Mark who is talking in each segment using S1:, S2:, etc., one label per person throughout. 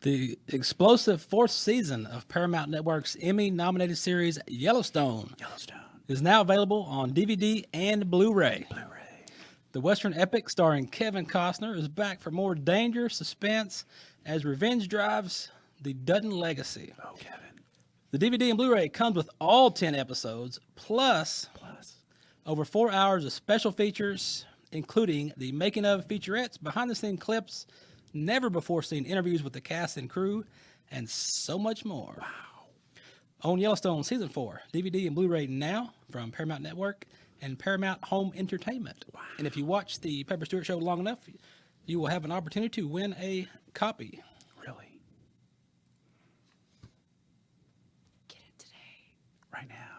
S1: The explosive fourth season of Paramount Network's Emmy-nominated series Yellowstone is now available on DVD and Blu-ray. The Western epic starring Kevin Costner is back for more danger, suspense, as revenge drives the Dutton legacy.
S2: Oh, Kevin.
S1: The DVD and Blu-ray comes with all 10 episodes, plus over 4 hours of special features, including the making of featurettes, behind-the-scenes clips, never-before-seen interviews with the cast and crew, and so much more. Wow. Own Yellowstone Season 4, DVD and Blu-ray now from Paramount Network and Paramount Home Entertainment. Wow. And if you watch the Pepper Stewart Show long enough, you will have an opportunity to win a copy.
S2: Really?
S3: Get it today.
S2: Right now.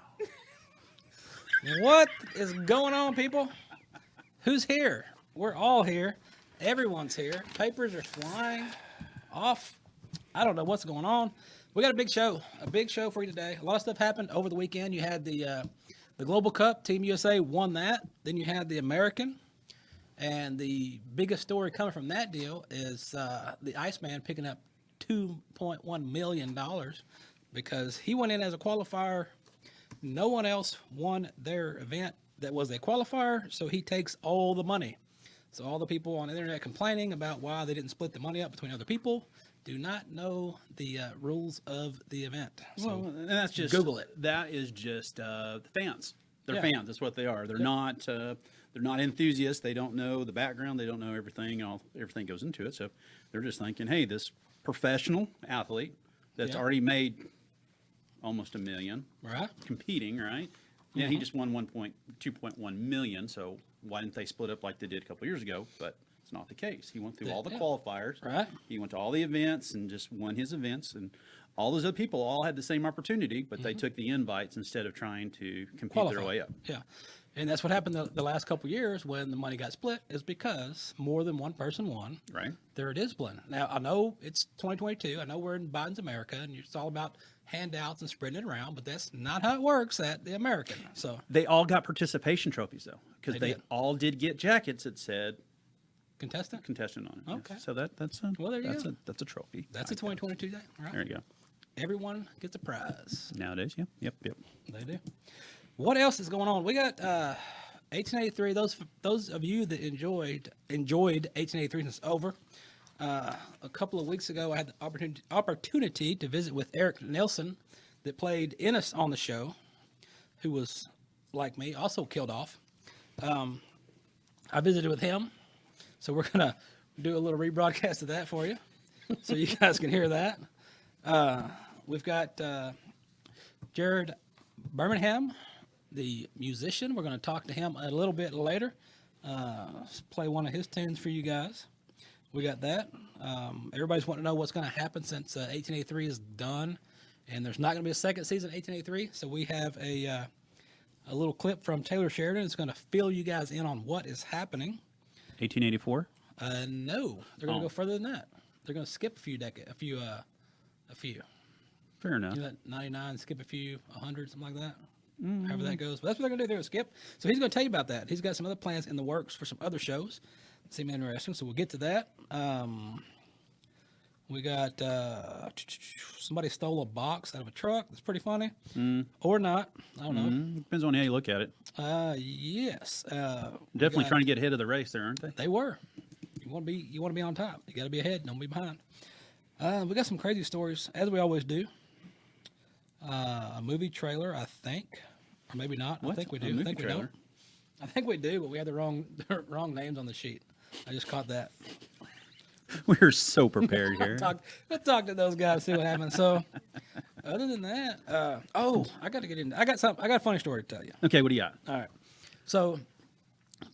S1: What is going on, people? Who's here? We're all here. Everyone's here. Papers are flying off. I don't know what's going on. We got a big show for you today. A lot of stuff happened over the weekend. You had the Global Cup. Team USA won that. Then you had the American. And the biggest story coming from that deal is the Iceman picking up $2.1 million because he went in as a qualifier. No one else won their event that was a qualifier, so he takes all the money. So all the people on the internet complaining about why they didn't split the money up between other people do not know the rules of the event. So
S2: well, and that's just
S1: Google it.
S2: That is just the fans. They're fans. That's what they are. They're not enthusiasts. They don't know the background. They don't know everything. Everything goes into it. So they're just thinking, hey, this professional athlete that's already made almost $1 million,
S1: right,
S2: competing, right? Yeah, he just won 2.1 million. So why didn't they split up like they did a couple years ago? But it's not the case. He went through all the qualifiers.
S1: Right.
S2: He went to all the events and just won his events. And all those other people all had the same opportunity, but they took the invites instead of trying to compete their way up.
S1: Yeah. And that's what happened the last couple of years when the money got split, is because more than one person won.
S2: Right.
S1: There it is split. Now, I know it's 2022. I know we're in Biden's America, and it's all about handouts and spreading it around, but that's not how it works at the American. So
S2: they all got participation trophies, though, because they
S1: did.
S2: all did get jackets that said
S1: contestant
S2: on it.
S1: Okay.
S2: Yes. So that's a that's a trophy.
S1: That's a 2022 day, right?
S2: There you go.
S1: Everyone gets a prize
S2: nowadays. Yep.
S1: They do. What else is going on? We got 1883. Those of you that enjoyed 1883 since over. A couple of weeks ago, I had the opportunity to visit with Eric Nelson, that played Ennis on the show, who was like me, also killed off. I visited with him, so we're gonna do a little rebroadcast of that for you, so you guys can hear that. We've got Jarrod Birmingham, the musician. We're going to talk to him a little bit later. Play one of his tunes for you guys. We got that. Everybody's wanting to know what's going to happen since 1883 is done, and there's not going to be a second season of 1883. So we have a little clip from Taylor Sheridan. It's going to fill you guys in on what is happening.
S2: 1884.
S1: No, they're going to go further than that. They're going to skip a few decades, a few.
S2: Fair enough.
S1: You let 99 skip a few, 100, something like that. However that goes. But that's what they're going to do. They're going to skip. So he's going to tell you about that. He's got some other plans in the works for some other shows. Seem interesting. So we'll get to that. We got somebody stole a box out of a truck. That's pretty funny. Or not. I don't know.
S2: Depends on how you look at it.
S1: Yes.
S2: Definitely trying to get ahead of the race there, aren't they?
S1: They were. You want to be on top. You got to be ahead. Don't be behind. We got some crazy stories, as we always do. A movie trailer, I think, or maybe not.
S2: What?
S1: I think we do.
S2: A movie
S1: I think
S2: trailer?
S1: we don't. I think we do, but we had the wrong names on the sheet. I just caught that.
S2: We're so prepared here.
S1: Let's talk to those guys, see what happens. So, other than that, I got to get in. I got a funny story to tell you.
S2: Okay, what do you got?
S1: All right. So,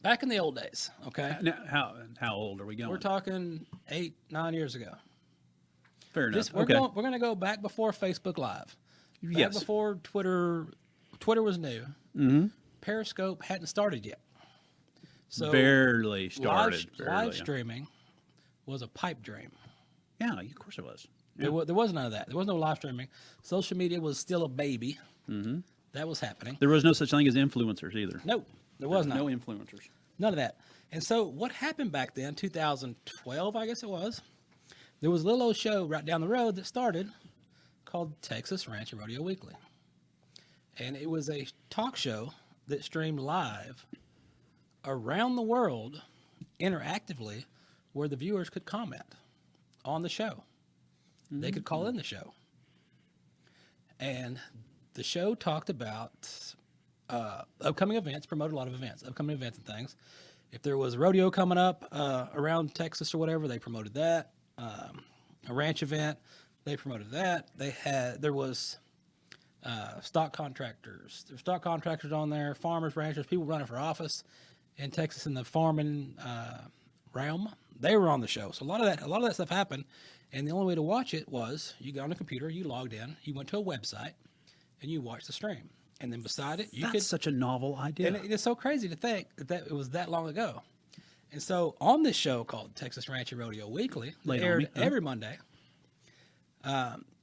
S1: back in the old days, okay.
S2: Now, how old are we going?
S1: We're talking 8-9 years ago.
S2: Fair enough.
S1: We're going to go back before Facebook Live. Back before Twitter. Twitter was new. Mm-hmm. Periscope hadn't started yet. So
S2: barely started.
S1: Live streaming was a pipe dream.
S2: Yeah, of course it was. Yeah.
S1: There was none of that. There was no live streaming. Social media was still a baby. Mm-hmm. That was happening.
S2: There was no such thing as influencers either.
S1: No, there was not.
S2: No influencers.
S1: None of that. And so what happened back then, 2012, I guess it was, there was a little old show right down the road that started called Texas Ranch and Rodeo Weekly. And it was a talk show that streamed live around the world interactively where the viewers could comment on the show. They could call in the show. And the show talked about upcoming events, promoted a lot of events, upcoming events and things. If there was a rodeo coming up around Texas or whatever, they promoted that. A ranch event, they promoted that. There was stock contractors. There's stock contractors on there, farmers, ranchers, people running for office in Texas in the farming realm. They were on the show. So a lot of that stuff happened. And the only way to watch it was you got on a computer, you logged in, you went to a website, and you watched the stream. And then beside it,
S2: That's such a novel idea.
S1: And it's so crazy to think that it was that long ago. And so on this show called Texas Ranch and Rodeo Weekly,
S2: Late
S1: aired
S2: on me, huh?
S1: every Monday.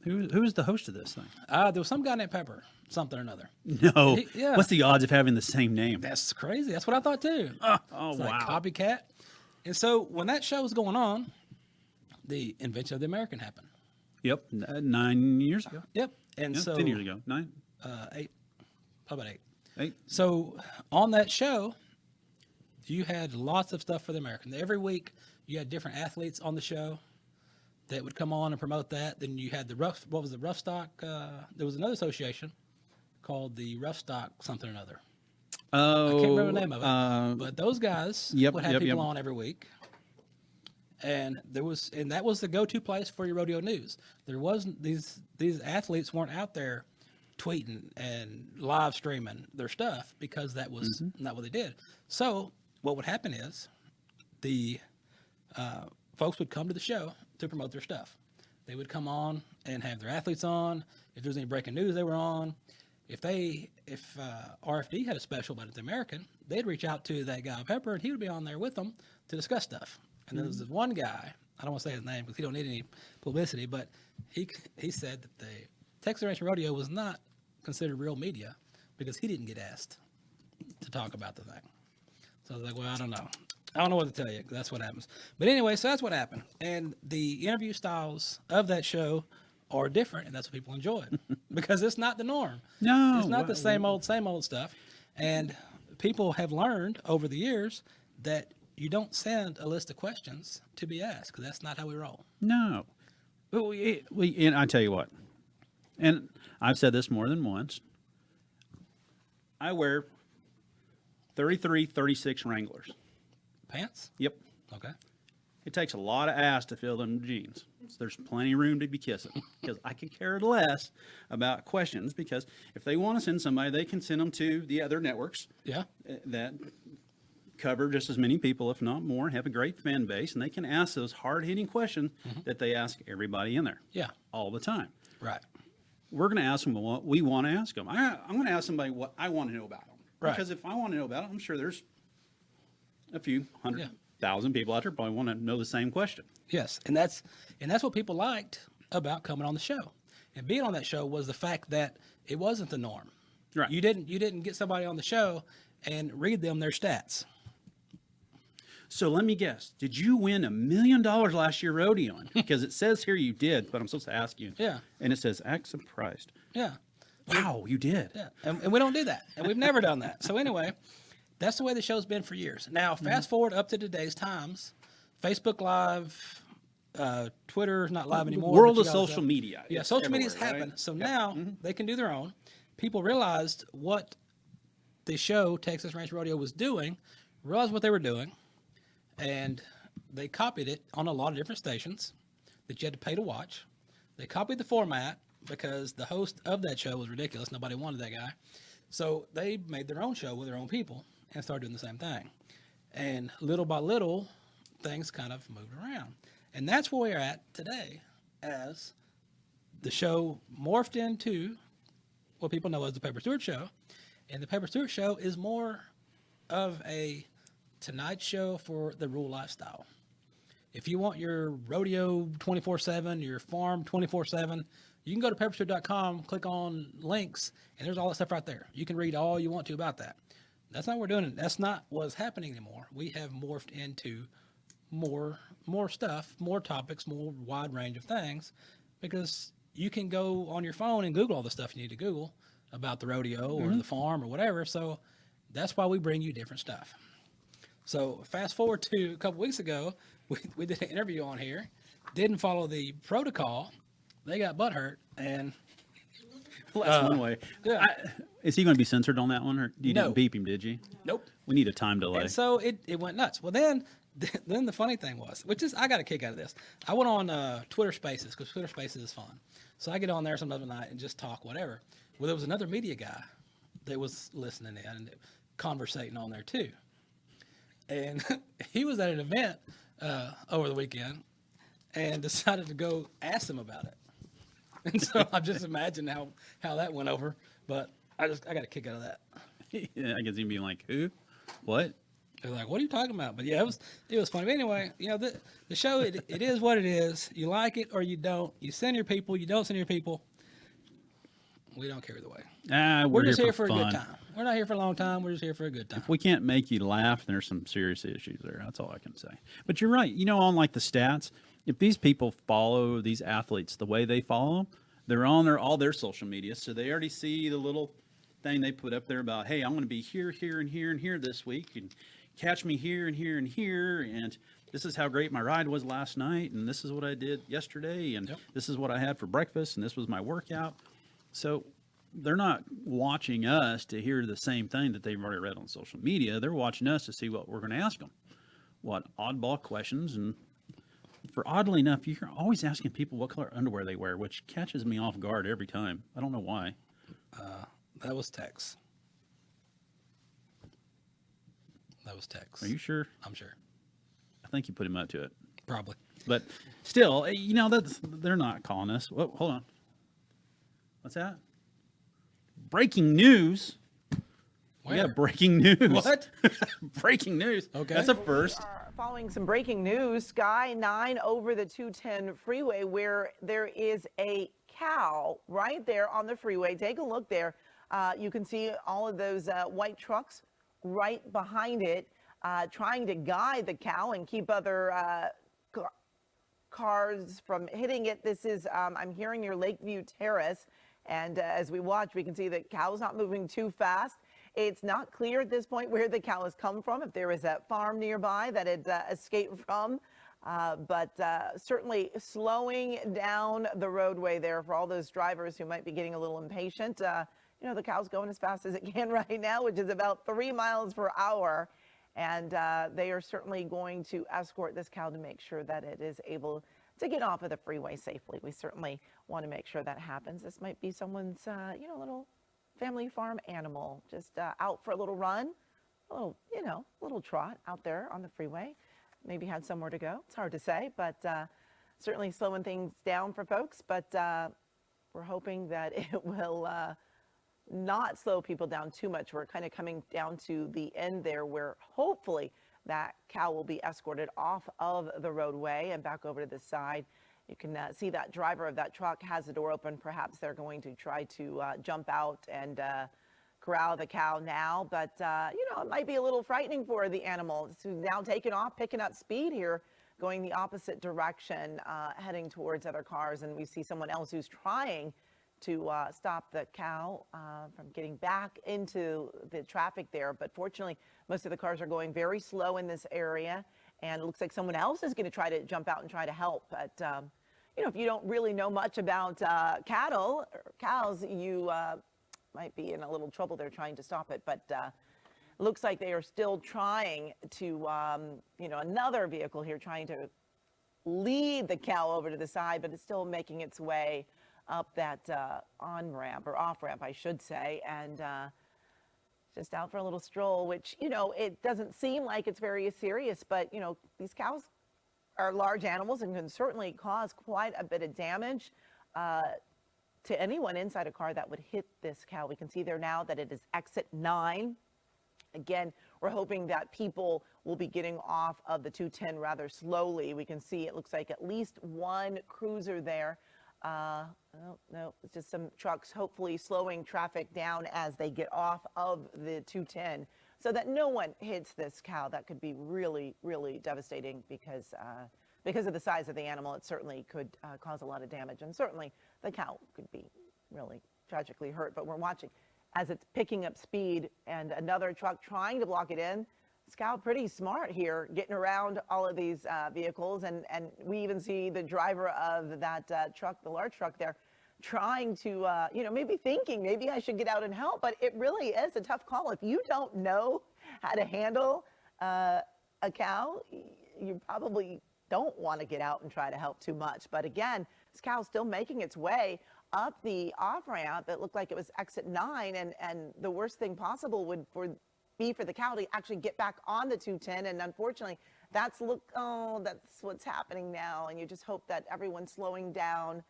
S2: Who is the host of this thing?
S1: There was some guy named Pepper, something or another.
S2: No.
S1: Yeah.
S2: What's the odds of having the same name?
S1: That's crazy. That's what I thought too.
S2: Oh,
S1: It's
S2: wow.
S1: like copycat. And so when that show was going on, the invention of the American happened.
S2: Yep. 9 years ago.
S1: Yep. And
S2: Yeah,
S1: so
S2: 10 years ago. 9?
S1: 8, probably about 8.
S2: 8?
S1: So on that show, you had lots of stuff for the American. Every week, you had different athletes on the show that would come on and promote that. Then you had the Rough Stock? There was another association called the Rough Stock something or another.
S2: Oh.
S1: I can't remember the name of it. But those guys would have people on every week. And that was the go-to place for your rodeo news. There wasn't these athletes weren't out there tweeting and live streaming their stuff because that was not what they did. So what would happen is the folks would come to the show to promote their stuff. They would come on and have their athletes on. If there was any breaking news, they were on. If RFD had a special about the American, they'd reach out to that guy Pepper, and he would be on there with them to discuss stuff. And then there's this one guy, I don't want to say his name because he don't need any publicity, but he said that the Texas Ranch and Rodeo was not considered real media because he didn't get asked to talk about the thing. So I was like, well, I don't know. I don't know what to tell you. 'Cause that's what happens. But anyway, so that's what happened. And the interview styles of that show are different, and that's what people enjoy because it's not the norm.
S2: No.
S1: It's not the same old stuff. And people have learned over the years that you don't send a list of questions to be asked because that's not how we roll.
S2: No. And I tell you what, and I've said this more than once, I wear 33, 36 Wranglers.
S1: Pants?
S2: Yep.
S1: Okay.
S2: It takes a lot of ass to fill them jeans. So there's plenty of room to be kissing because I could care less about questions because if they want to send somebody, they can send them to the other networks
S1: Yeah.
S2: that cover just as many people, if not more, and have a great fan base, and they can ask those hard-hitting questions that they ask everybody in there
S1: Yeah.
S2: all the time.
S1: Right.
S2: We're going to ask them what we want to ask them. I'm going to ask somebody what I want to know about them.
S1: Right.
S2: Because if I want to know about them, I'm sure there's a few hundred
S1: Yeah.
S2: thousand people out there probably want to know the same question.
S1: Yes, and that's what people liked about coming on the show, and being on that show was the fact that it wasn't the norm.
S2: Right.
S1: You didn't get somebody on the show and read them their stats.
S2: So let me guess. Did you win $1 million last year rodeoing? Because it says here you did, but I'm supposed to ask you.
S1: Yeah.
S2: And it says act surprised.
S1: Yeah,
S2: Wow, you did.
S1: yeah, and we don't do that, and we've never done that. So anyway, that's the way the show's been for years. Now, fast forward up to today's times, Facebook Live, Twitter's not live anymore.
S2: World
S1: but
S2: of
S1: you gotta
S2: social
S1: say-
S2: media.
S1: Yeah,
S2: It's
S1: social media's
S2: everywhere, right?
S1: happened. So now they can do their own. People realized what the show Texas Ranch Rodeo was doing, realized what they were doing, and they copied it on a lot of different stations that you had to pay to watch. They copied the format because the host of that show was ridiculous. Nobody wanted that guy. So they made their own show with their own people and started doing the same thing. And little by little, things kind of moved around. And that's where we're at today as the show morphed into what people know as the Pepper Stewart Show. And the Pepper Stewart Show is more of a Tonight Show for the rural lifestyle. If you want your rodeo 24/7, your farm 24/7, you can go to pepperstewart.com, click on links, and there's all that stuff right there. You can read all you want to about that. That's not what we're doing. That's not what's happening anymore. We have morphed into more stuff, more topics, more wide range of things, because you can go on your phone and Google all the stuff you need to Google about the rodeo or the farm or whatever. So that's why we bring you different stuff. So fast forward to a couple weeks ago, we did an interview on here, didn't follow the protocol. They got butt hurt, and
S2: Well, that's one way.
S1: yeah.
S2: Is he going to be censored on that one, or you
S1: No.
S2: didn't beep him? Did you?
S1: Nope.
S2: We need a time delay.
S1: And so it went nuts. Well, then the funny thing was, which is I got a kick out of this. I went on Twitter Spaces because Twitter Spaces is fun. So I get on there some other night and just talk whatever. Well, there was another media guy that was listening in and conversating on there too. And he was at an event over the weekend and decided to go ask them about it. And so I just imagine how that went over. But I got a kick out of that.
S2: Yeah, I guess he'd be like, who? What?
S1: They're like, what are you talking about? But yeah, it was funny. But anyway, the show, it is what it is. You like it or you don't. You send your people, you don't send your people. We don't care either way.
S2: We're
S1: just here for
S2: fun.
S1: a good time. We're not here for a long time. We're just here for a good time.
S2: If we can't make you laugh, there's some serious issues there. That's all I can say. But you're right. On like the stats, if these people follow these athletes the way they follow them, they're on all their social media, so they already see the little thing they put up there about, hey, I'm going to be here, here, and here, and here this week, and catch me here, and here, and here, and this is how great my ride was last night, and this is what I did yesterday, and this is what I had for breakfast, and this was my workout. So they're not watching us to hear the same thing that they've already read on social media. They're watching us to see what we're going to ask them, what oddball questions. And for oddly enough, you're always asking people what color underwear they wear, which catches me off guard every time. I don't know why.
S1: That was Tex. That was Tex.
S2: Are you sure?
S1: I'm sure.
S2: I think you put him up to it.
S1: Probably.
S2: But still, they're not calling us. Whoa, hold on. What's that? Breaking news.
S1: Where?
S2: Yeah, breaking news.
S1: What?
S2: Breaking news.
S1: Okay.
S2: That's a first.
S4: Following some breaking news, Sky 9 over the 210 freeway where there is a cow right there on the freeway. Take a look there. You can see all of those white trucks right behind it, trying to guide the cow and keep other cars from hitting it. This is, I'm here near Lakeview Terrace. And as we watch, we can see that cow's not moving too fast. It's not clear at this point where the cow has come from, if there is a farm nearby that it escaped from. But certainly slowing down the roadway there for all those drivers who might be getting a little impatient. The cow's going as fast as it can right now, which is about 3 miles per hour. And they are certainly going to escort this cow to make sure that it is able to get off of the freeway safely. We certainly want to make sure that happens. This might be someone's, little family farm animal, just out for a little run, a little trot out there on the freeway. Maybe had somewhere to go. It's hard to say, but certainly slowing things down for folks. But we're hoping that it will not slow people down too much. We're kind of coming down to the end there where hopefully that cow will be escorted off of the roadway and back over to the side. You can see that driver of that truck has the door open. Perhaps they're going to try to jump out and corral the cow now. But, it might be a little frightening for the animal. It's now taking off, picking up speed here, going the opposite direction, heading towards other cars. And we see someone else who's trying to stop the cow from getting back into the traffic there. But fortunately, most of the cars are going very slow in this area. And it looks like someone else is going to try to jump out and try to help. But, if you don't really know much about cattle or cows, you might be in a little trouble there trying to stop it. But it looks like they are still trying to, another vehicle here trying to lead the cow over to the side, but it's still making its way up that on-ramp or off-ramp, I should say. And just out for a little stroll, which, it doesn't seem like it's very serious, but, these cows are large animals and can certainly cause quite a bit of damage to anyone inside a car that would hit this cow. We can see there now that it is exit 9. Again, we're hoping that people will be getting off of the 210 rather slowly. We can see it looks like at least one cruiser there. No, it's just some trucks hopefully slowing traffic down as they get off of the 210. so that no one hits this cow. That could be really, really devastating because of the size of the animal. It certainly could cause a lot of damage, and certainly the cow could be really tragically hurt. But we're watching as it's picking up speed, and another truck trying to block it in. This cow pretty smart here, getting around all of these vehicles, and we even see the driver of that truck, the large truck there, trying to, maybe thinking, maybe I should get out and help, but it really is a tough call. If you don't know how to handle a cow, you probably don't want to get out and try to help too much. But again, this cow's still making its way up the off-ramp. It looked like it was exit 9, and the worst thing possible would be for the cow to actually get back on the 210, and unfortunately, that's what's happening now, and you just hope that everyone's slowing down.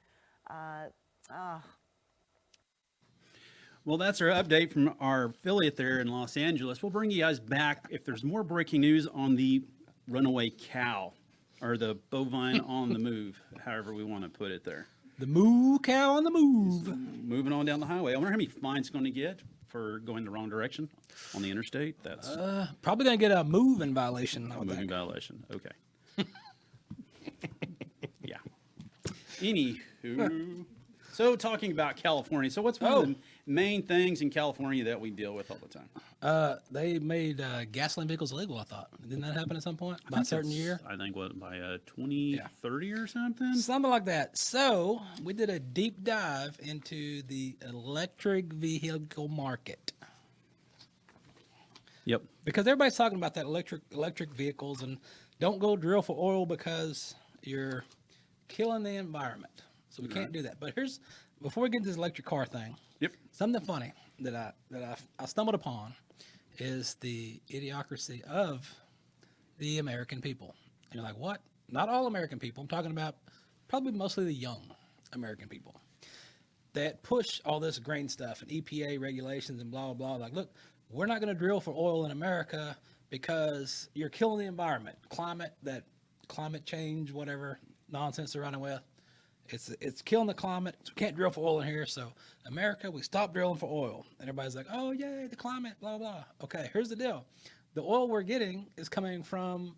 S2: Well, that's our update from our affiliate there in Los Angeles. We'll bring you guys back if there's more breaking news on the runaway cow or the bovine on the move, however we want to put it there.
S1: The moo cow on the move.
S2: Moving on down the highway. I wonder how many fines it's going to get for going the wrong direction on the interstate. That's
S1: Probably going to get a moving violation.
S2: a moving violation. Okay. Yeah. Anywho. So talking about California. So what's one of the main things in California that we deal with all the time?
S1: They made gasoline vehicles illegal, I thought. Didn't that happen at some point? By a certain year?
S2: I think by 2030 or something?
S1: Something like that. So we did a deep dive into the electric vehicle market.
S2: Yep.
S1: Because everybody's talking about that electric vehicles, and don't go drill for oil because you're killing the environment. So we can't do that. But before we get into this electric car thing, something funny that I stumbled upon is the idiocracy of the American people. And you're like, what? Not all American people. I'm talking about probably mostly the young American people that push all this green stuff and EPA regulations and blah, blah, blah. Like, look, we're not going to drill for oil in America because you're killing the environment. Climate change, whatever nonsense they're running with. It's killing the climate. So we can't drill for oil in here. So America, we stop drilling for oil. And everybody's like, oh, yay, the climate, blah, blah. Okay, here's the deal. The oil we're getting is coming from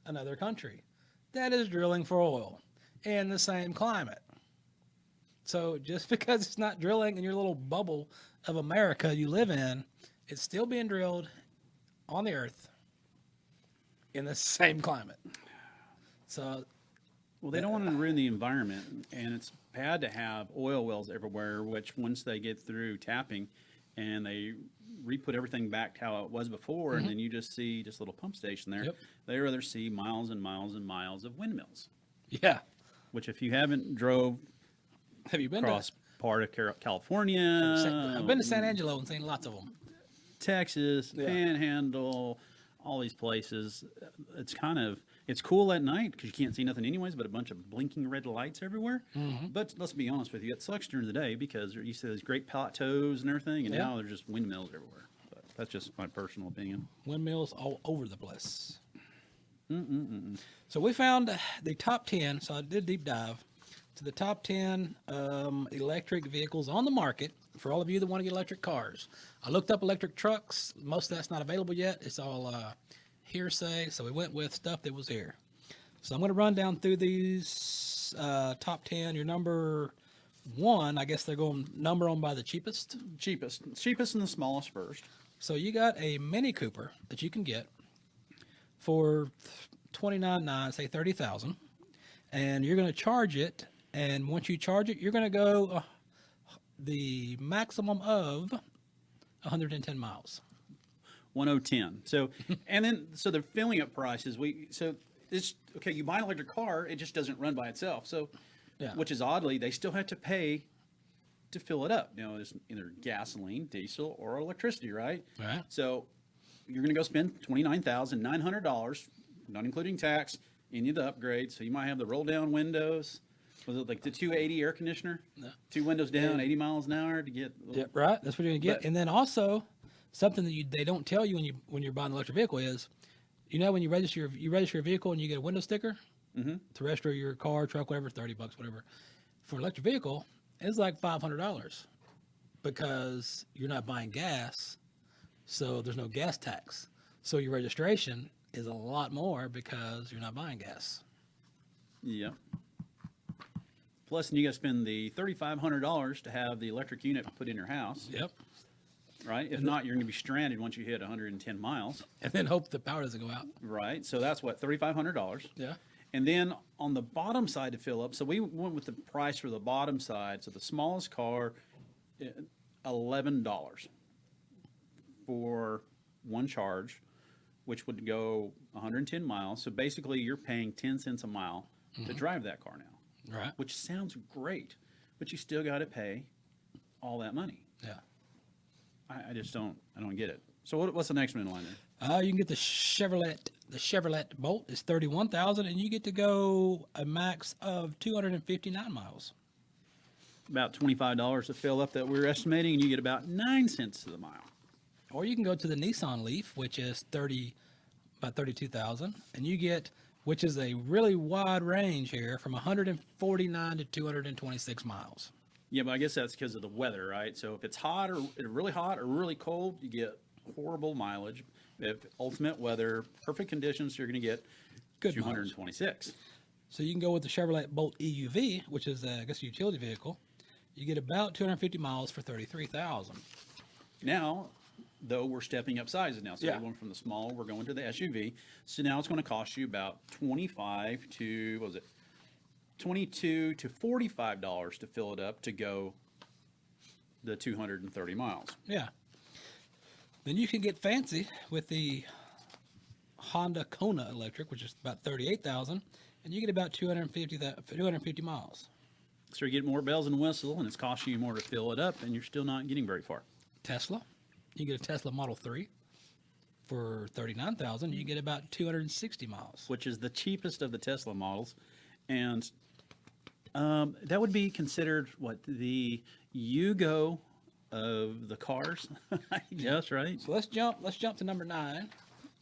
S1: another country that is drilling for oil in the same climate. So just because it's not drilling in your little bubble of America you live in, it's still being drilled on the earth in the same climate. So...
S2: Well, they don't want to ruin the environment, and it's bad to have oil wells everywhere, which once they get through tapping and they re-put everything back to how it was before, and then you just see just a little pump station there, they rather see miles and miles and miles of windmills.
S1: Yeah.
S2: Which if you haven't
S1: Have you been
S2: across part of California.
S1: I've been to San Angelo and seen lots of them.
S2: Texas, Panhandle, all these places. It's cool at night because you can't see nothing anyways, but a bunch of blinking red lights everywhere. But let's be honest with you, it sucks during the day because there used to these great plateaus and everything, and now there's just windmills everywhere. But that's just my personal opinion.
S1: Windmills all over the place. So we found the top 10, so I did a deep dive to the top 10 electric vehicles on the market for all of you that want to get electric cars. I looked up electric trucks. Most of that's not available yet. It's all hearsay, so we went with stuff that was here. So I'm going to run down through these top 10. Your number 1, I guess they're going number on by the cheapest.
S2: Cheapest and the smallest first.
S1: So you got a Mini Cooper that you can get for $29,900, say $30,000, and you're going to charge it. And once you charge it, you're going to go the maximum of 110 miles.
S2: 1010. So, and then, so the filling up prices, it's okay. You buy an electric car, it just doesn't run by itself. So, which is oddly, they still have to pay to fill it up. It's either gasoline, diesel, or electricity, right?
S1: Right.
S2: So you're going to go spend $29,900, not including tax, any of the upgrades. So you might have the roll down windows. Was it like the 280 air conditioner? No. 2 windows down, 80 miles an hour to get.
S1: Right. That's what you're going to get. And then also, something that they don't tell you when you're buying an electric vehicle is, when you register your vehicle and you get a window sticker to register your car, truck, whatever, $30, whatever. For an electric vehicle, it's like $500 because you're not buying gas. So there's no gas tax. So your registration is a lot more because you're not buying gas.
S2: Yeah. Plus, you got to spend the $3,500 to have the electric unit put in your house,
S1: Yep.
S2: right? If not, you're going to be stranded once you hit 110 miles,
S1: And then hope the power doesn't go out.
S2: right? So that's what, $3,500.
S1: Yeah.
S2: And then on the bottom side to fill up, so we went with the price for the bottom side. So the smallest car, $11 for one charge, which would go 110 miles. So basically, you're paying 10 cents a mile to drive that car now,
S1: Right.
S2: which sounds great, but you still got to pay all that money.
S1: Yeah.
S2: I just don't get it. So what's the next one in line then?
S1: You can get the Chevrolet. The Chevrolet Bolt is $31,000, and you get to go a max of 259 miles.
S2: About $25 to fill up that we're estimating, and you get about 9 cents to the mile.
S1: Or you can go to the Nissan Leaf, which is about 32,000, and you get, which is a really wide range here, from 149 to 226 miles.
S2: Yeah, but I guess that's because of the weather, right? So if it's hot or really cold, you get horrible mileage. If ultimate weather, perfect conditions, you're going to get
S1: Good
S2: 226.
S1: So you can go with the Chevrolet Bolt EUV, which is, I guess, a utility vehicle. You get about 250 miles for 33,000.
S2: Now, though, we're stepping up sizes now. So
S1: Yeah.
S2: we're going from the small, we're going to the SUV. So now it's going to cost you about 25 to, what was it? $22 to $45 to fill it up to go the 230 miles.
S1: Yeah. Then you can get fancy with the Honda Kona Electric, which is about 38,000, and you get about 250 miles.
S2: So you get more bells and whistles, and it's costing you more to fill it up, and you're still not getting very far.
S1: Tesla, you get a Tesla Model 3 for 39,000. You get about 260 miles.
S2: Which is the cheapest of the Tesla models, and that would be considered what the Yugo of the cars, I guess, right?
S1: So let's jump to number 9,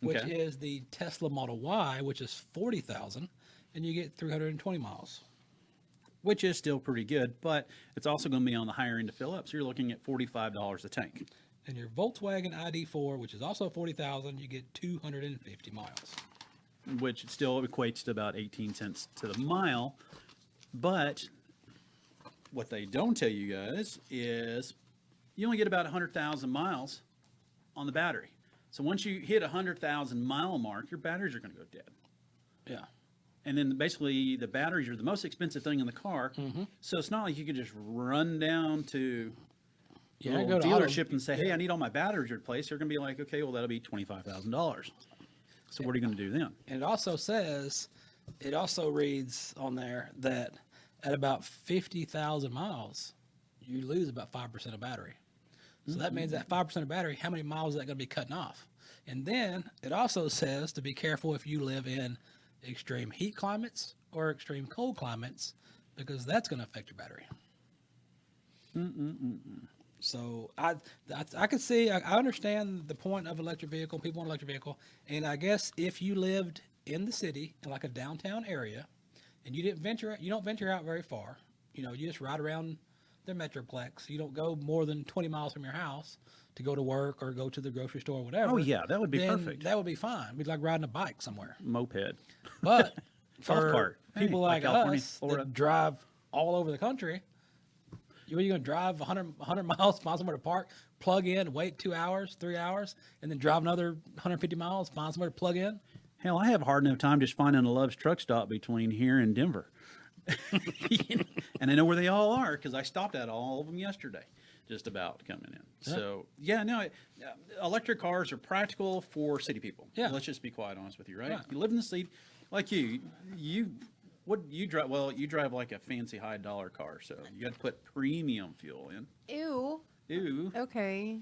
S1: which
S2: Okay.
S1: is the Tesla Model Y, which is 40,000, and you get 320 miles.
S2: Which is still pretty good, but it's also going to be on the higher end to fill up. So you're looking at $45 a tank.
S1: And your Volkswagen ID4, which is also 40,000, you get 250 miles.
S2: Which still equates to about 18 cents to the mile. But what they don't tell you guys is you only get about 100,000 miles on the battery. So once you hit 100,000 mile mark, your batteries are going to go dead.
S1: Yeah.
S2: And then basically the batteries are the most expensive thing in the car. So it's not like you could just run down to a
S1: Yeah,
S2: little
S1: go to
S2: dealership and say, hey, I need all my batteries replaced. They're going to be like, okay, well, that'll be $25,000. So what are you going to do then?
S1: And it also reads on there that at about 50,000 miles, you lose about 5% of battery. So that means that 5% of battery, how many miles is that going to be cutting off? And then it also says to be careful if you live in extreme heat climates or extreme cold climates, because that's going to affect your battery. So I could see, I understand the point of electric vehicle. People want electric vehicle, and I guess if you lived in the city in like a downtown area, and you don't venture out very far. You just ride around the metroplex. You don't go more than 20 miles from your house to go to work or go to the grocery store or whatever.
S2: Oh, yeah, that would be
S1: then
S2: perfect.
S1: That would be fine. It'd be like riding a bike somewhere.
S2: Moped.
S1: But
S2: Golf
S1: for
S2: cart. Hey,
S1: people
S2: like
S1: like
S2: California,
S1: us
S2: Florida.
S1: that drive all over the country, you're going to drive 100 miles, find somewhere to park, plug in, wait 2 hours, 3 hours, and then drive another 150 miles, find somewhere to plug in.
S2: Hell, I have a hard enough time just finding a Love's truck stop between here and Denver. And I know where they all are because I stopped at all of them yesterday, just about coming in. So, electric cars are practical for city people.
S1: Yeah.
S2: Let's just be quite honest with you, right?
S1: Right.
S2: You live in the city, like you drive, well, you drive like a fancy high dollar car, so you got to put premium fuel in.
S3: Ew.
S2: Ooh,
S3: Okay.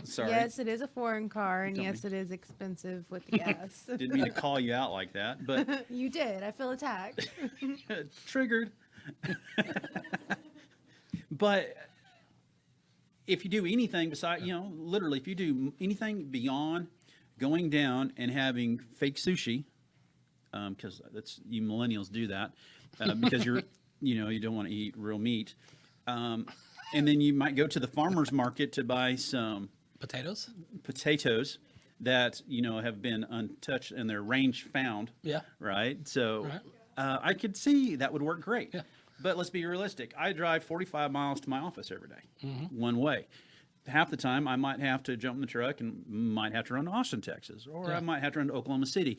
S2: sorry.
S3: Yes, it is a foreign car, and
S2: Tell
S3: yes,
S2: me.
S3: it is expensive with the gas.
S2: Didn't mean to call you out like that, but
S3: You did. I feel attacked.
S2: triggered. But if you do anything besides, literally, if you do anything beyond going down and having fake sushi, because that's you millennials do that, because you don't want to eat real meat, and then you might go to the farmer's market to buy some potatoes that have been untouched and their range found.
S1: Yeah.
S2: Right. So
S1: Right.
S2: I could see that would work great.
S1: Yeah.
S2: But let's be realistic. I drive 45 miles to my office every day,
S1: Mm-hmm.
S2: one way. Half the time, I might have to jump in the truck and might have to run to Austin, Texas, or
S1: Yeah.
S2: I might have to run to Oklahoma City.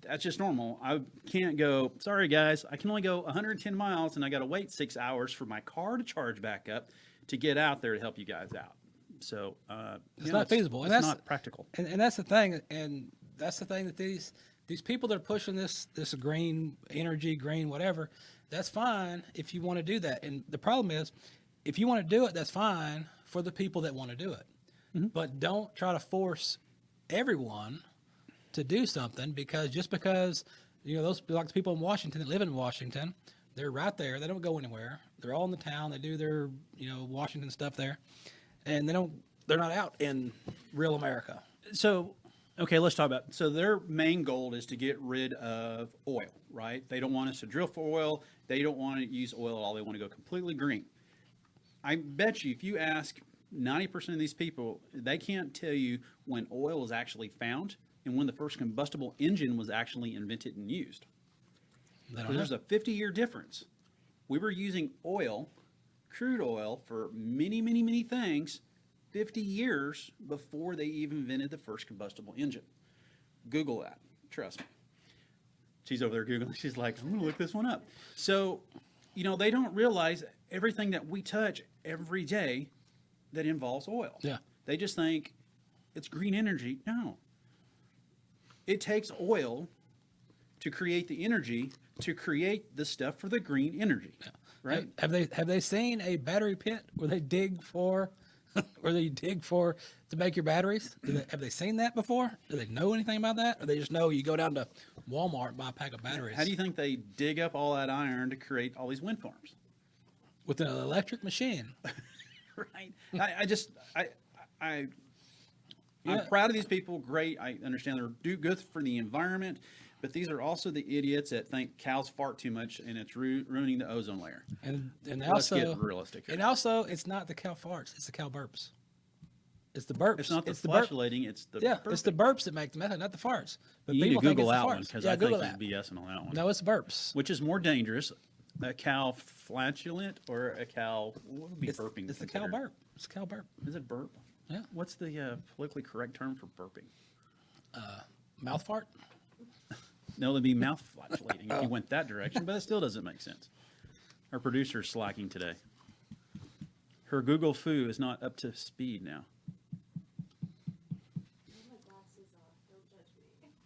S2: That's just normal. I can't go, sorry guys, I can only go 110 miles and I got to wait 6 hours for my car to charge back up to get out there to help you guys out. So
S1: It's not feasible.
S2: It's
S1: And that's
S2: not practical.
S1: And that's the thing. And that's the thing that these people that are pushing this green energy, green whatever, that's fine if you want to do that. And the problem is, if you want to do it, that's fine for the people that want to do it.
S2: Mm-hmm.
S1: But don't try to force everyone to do something because those like the people in Washington that live in Washington, they're right there. They don't go anywhere. They're all in the town. They do their Washington stuff there, and they're not out in real America.
S2: So, okay, let's talk about. So their main goal is to get rid of oil, right? They don't want us to drill for oil. They don't want to use oil at all. They want to go completely green. I bet you if you ask 90% of these people, they can't tell you when oil was actually found and when the first combustible engine was actually invented and used.
S1: They don't
S2: There's
S1: know.
S2: a 50-year difference. We were using oil, crude oil, for many, many, many things 50 years before they even invented the first combustible engine. Google that. Trust me. She's over there Googling. She's like, I'm going to look this one up. So, they don't realize everything that we touch every day that involves oil.
S1: Yeah.
S2: They just think it's green energy. No. It takes oil to create the energy to create the stuff for the green energy. Yeah. Right?
S1: Have they seen a battery pit where they dig for to make your batteries? Have they seen that before? Do they know anything about that? Or they just know you go down to Walmart and buy a pack of batteries?
S2: How do you think they dig up all that iron to create all these wind farms?
S1: With an electric machine.
S2: Right. I'm
S1: Yeah.
S2: proud of these people. Great. I understand they're do good for the environment, but these are also the idiots that think cows fart too much and it's ruining the ozone layer.
S1: And
S2: Let's
S1: also
S2: get realistic here.
S1: And also, it's not the cow farts; it's the cow burps. It's the burps.
S2: It's not the
S1: burp-
S2: flatulating, it's the
S1: Yeah,
S2: burping.
S1: it's the burps that make the method, not the farts. But
S2: You need to
S1: people think
S2: Google
S1: it's
S2: that
S1: the
S2: one
S1: farts.
S2: because
S1: Yeah,
S2: I
S1: Google
S2: think
S1: that.
S2: he's BSing on that one.
S1: No, it's burps.
S2: Which is more dangerous, a cow flatulent or a cow? What would be
S1: It's,
S2: burping?
S1: it's the cow
S2: considered?
S1: burp. It's the cow burp.
S2: Is it burp?
S1: Yeah.
S2: What's the politically correct term for burping?
S1: Mouth fart.
S2: No, it'd be mouth flatulating if you went that direction, but it still doesn't make sense. Our producer's slacking today. Her Google foo is not up to speed now.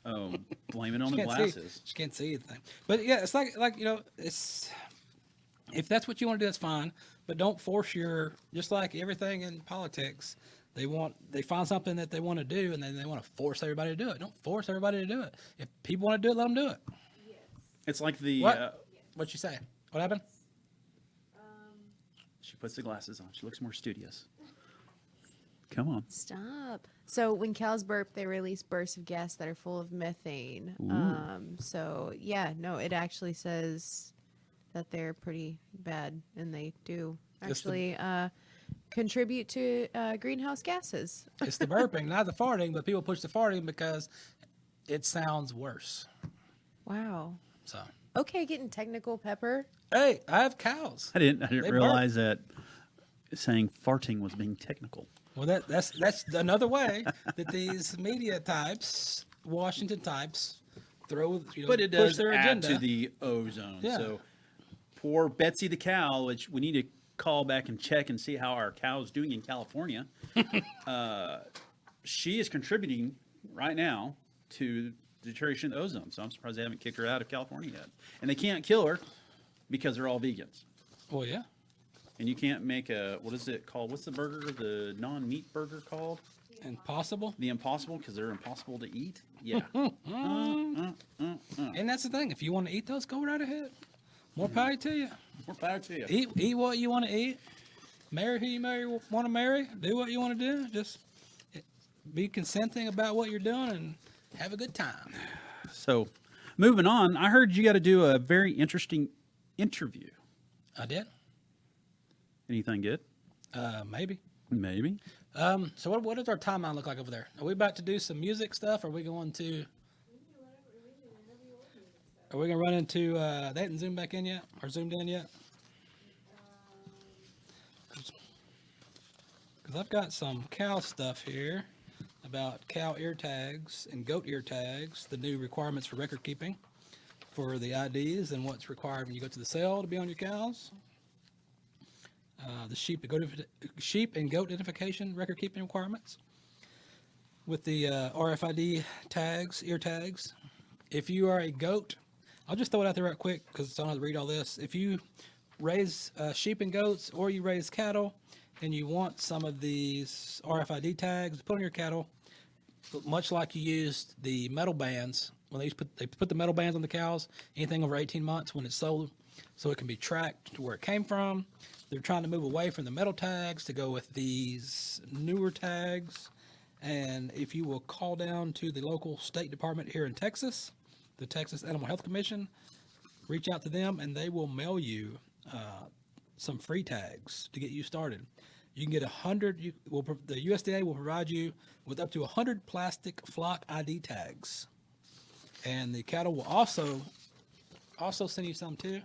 S2: Oh, blame it on the
S1: Can't
S2: glasses.
S1: see. She can't see anything. But yeah, it's like it's if that's what you want to do, that's fine. But don't force just like everything in politics. They find something that they want to do, and then they want to force everybody to do it. Don't force everybody to do it. If people want to do it, let them do it.
S2: It's like the.
S1: What? What'd you say? What happened?
S2: She puts the glasses on. She looks more studious. Come on.
S3: Stop. So when cows burp, they release bursts of gas that are full of methane. So yeah, no, it actually says that they're pretty bad, and they do
S1: It's the-
S3: actually contribute to greenhouse gases.
S1: It's the burping, not the farting. But people push the farting because it sounds worse.
S3: Wow.
S1: So
S3: Okay, getting technical, Pepper.
S1: hey, I have cows.
S2: I didn't
S1: They burp.
S2: realize that saying farting was being technical.
S1: Well, that's another way that these media types, Washington types, throw
S2: But it
S1: push
S2: does
S1: their
S2: add
S1: agenda.
S2: to the ozone.
S1: Yeah.
S2: So poor Betsy the cow, which we need to call back and check and see how our cow's doing in California. She is contributing right now to the deterioration of the ozone. So I'm surprised they haven't kicked her out of California yet. And they can't kill her because they're all vegans.
S1: Well, yeah.
S2: And you can't make what is it called? What's the burger, the non-meat burger called?
S1: Impossible.
S2: The Impossible, because they're impossible to eat? Yeah.
S1: And that's the thing. If you want to eat those, go right ahead. More power to you.
S2: More power to you.
S1: Eat what you want to eat. Marry who you want to marry. Do what you want to do. Just be consenting about what you're doing and have a good time.
S2: So, moving on, I heard you got to do a very interesting interview.
S1: I did.
S2: Anything good?
S1: Maybe.
S2: Maybe.
S1: So what does our timeline look like over there? Are we about to do some music stuff? Are we going to? Are we gonna run into? They hadn't zoomed back in yet, or zoomed in yet? Because I've got some cow stuff here about cow ear tags and goat ear tags, the new requirements for record keeping for the IDs, and what's required when you go to the sale to be on your cows. The sheep and goat identification record keeping requirements with the RFID tags, ear tags. If you are a goat, I'll just throw it out there right quick because I don't have to read all this. If you raise sheep and goats, or you raise cattle, and you want some of these RFID tags to put on your cattle, much like you used the metal bands when they put the metal bands on the cows, anything over 18 months when it's sold, so it can be tracked to where it came from. They're trying to move away from the metal tags to go with these newer tags. And if you will call down to the local state department here in Texas, the Texas Animal Health Commission, reach out to them and they will mail you some free tags to get you started. You can get 100, the USDA will provide you with up to 100 plastic flock ID tags. And the cattle will also send you some too.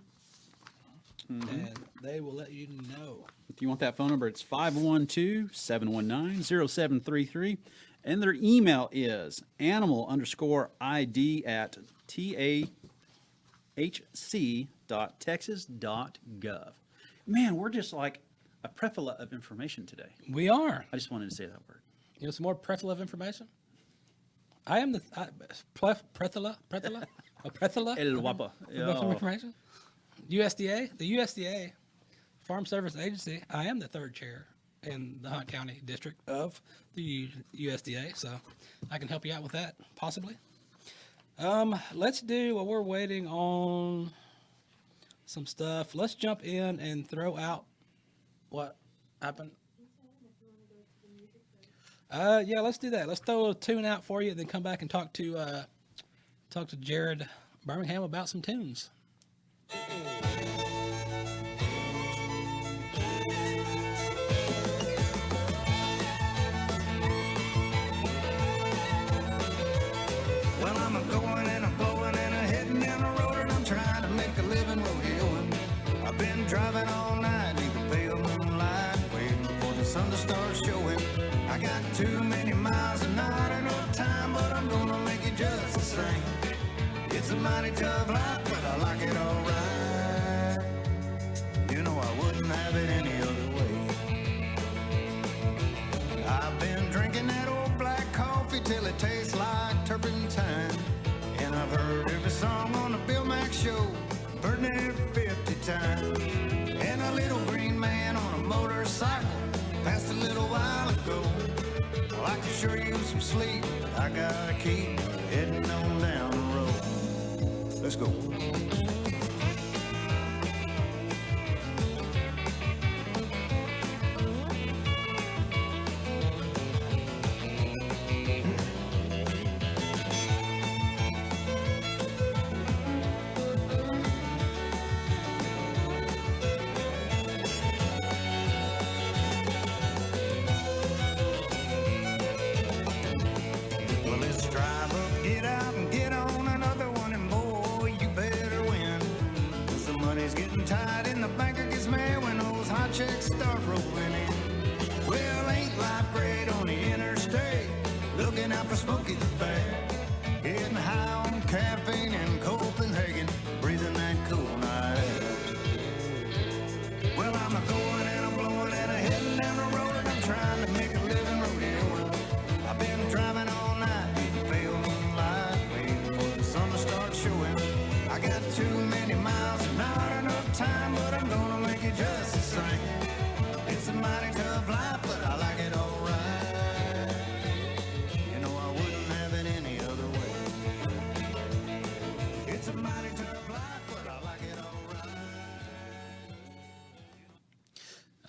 S1: And they will let you know.
S2: If you want that phone number, it's 512-719-0733. And their email is animal_ID@tahc.texas.gov. Man, we're just like a plethora of information today.
S1: We are.
S2: I just wanted to say that word.
S1: You know some more plethora of information? I am the plethora
S2: El guapo.
S1: of some information. USDA, the USDA, Farm Service Agency. I am the third chair in the Hunt County District of the USDA, so I can help you out with that, possibly. Let's do, while we're waiting on some stuff, let's jump in and throw out what happened. Yeah, let's do that. Let's throw a tune out for you, and then come back and talk to Jarrod Birmingham about some tunes.
S5: Well, I'm a-going and I'm blowing and I'm heading down the road and I'm trying to make a living rodeoing. I've been driving all night, need the pale moonlight, waiting for the sun to start showing. I got too many miles and not enough time, but I'm gonna make it just the same. It's a mighty tough life, but I like it all right. You know I wouldn't have it any other way. I've been drinking that old black coffee till it tastes like turpentine. And I've heard every song on the Bill Mack show, heard it 50 times. And a little green man on a motorcycle passed a little while ago. Well, I could sure use some sleep, I gotta keep heading on down the road. Let's go. Well, let's drive up, get out, and get on another one, and boy, you better win. 'Cause the money's getting tight and the banker gets mad when those hot checks start rolling in. Well, ain't life great on the interstate? Looking out for Smokey the Bear. Getting high on caffeine in Copenhagen, breathing that cool night air. Well, I'm a-going and I'm blowing and I'm heading down the road and I'm trying to make a living rodeoing. I've been driving all night, eating pale moonlight, waiting for the sun to start showing. I got too many miles and not enough time, but I'm gonna make it just the same. It's a mighty tough life, but I like it all right. You know I wouldn't have it any other way. It's a mighty tough life, but I like it all right.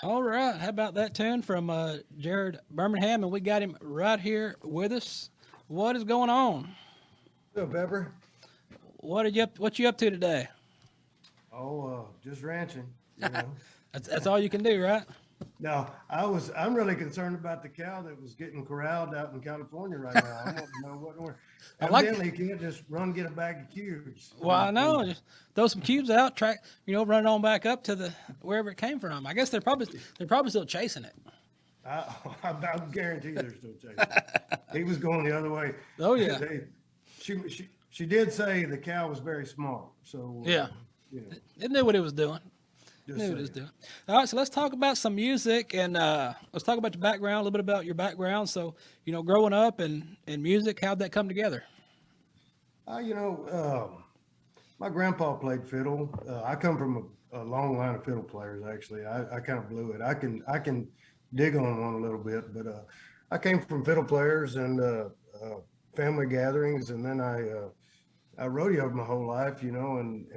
S1: All right, how about that tune from Jarrod Birmingham, and we got him right here with us. What is going on?
S6: What's up, Pepper?
S1: What you up to today?
S6: Oh, just ranching, you know.
S1: That's all you can do, right?
S6: No, I'm really concerned about the cow that was getting corralled out in California right now. I want to know what.
S1: I like-
S6: Evidently, you can't just run get a bag of cubes.
S1: Well, I know. Just throw some cubes out, run it on back up to wherever it came from. I guess they're probably still chasing it.
S6: I guarantee they're still chasing it. He was going the other way.
S1: Oh, yeah.
S6: She did say the cow was very smart. So
S1: Yeah.
S6: you know,
S1: It knew what it was doing.
S6: just
S1: Knew what it was
S6: saying.
S1: doing. All right, so let's talk about some music and let's talk about your background, a little bit about your background. So, growing up and music, how'd that come together?
S6: My grandpa played fiddle. I come from a long line of fiddle players. Actually, I kind of blew it. I can dig on one a little bit, but I came from fiddle players and family gatherings, and then I rodeoed my whole life, and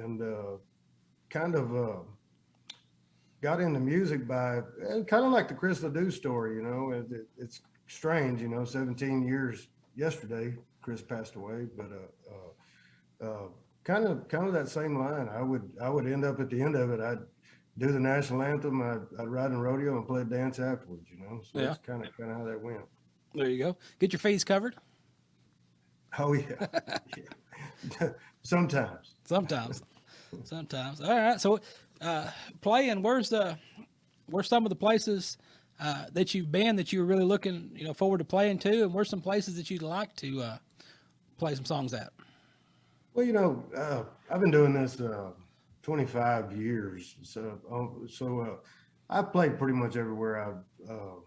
S6: kind of got into music by kind of like the Chris Ledoux story. It's strange, 17 years yesterday, Chris passed away, but kind of that same line. I would end up at the end of it. I'd do the national anthem. I'd ride in rodeo and play dance afterwards. So
S1: Yeah.
S6: that's kind of how that went.
S1: There you go. Get your fees covered.
S6: Oh yeah, yeah. Sometimes.
S1: Sometimes. All right. So, playing. Where's some of the places that you've been that you were really looking, forward to playing to, and where's some places that you'd like to play some songs at?
S6: Well, I've been doing this 25 years, so I played pretty much everywhere I'm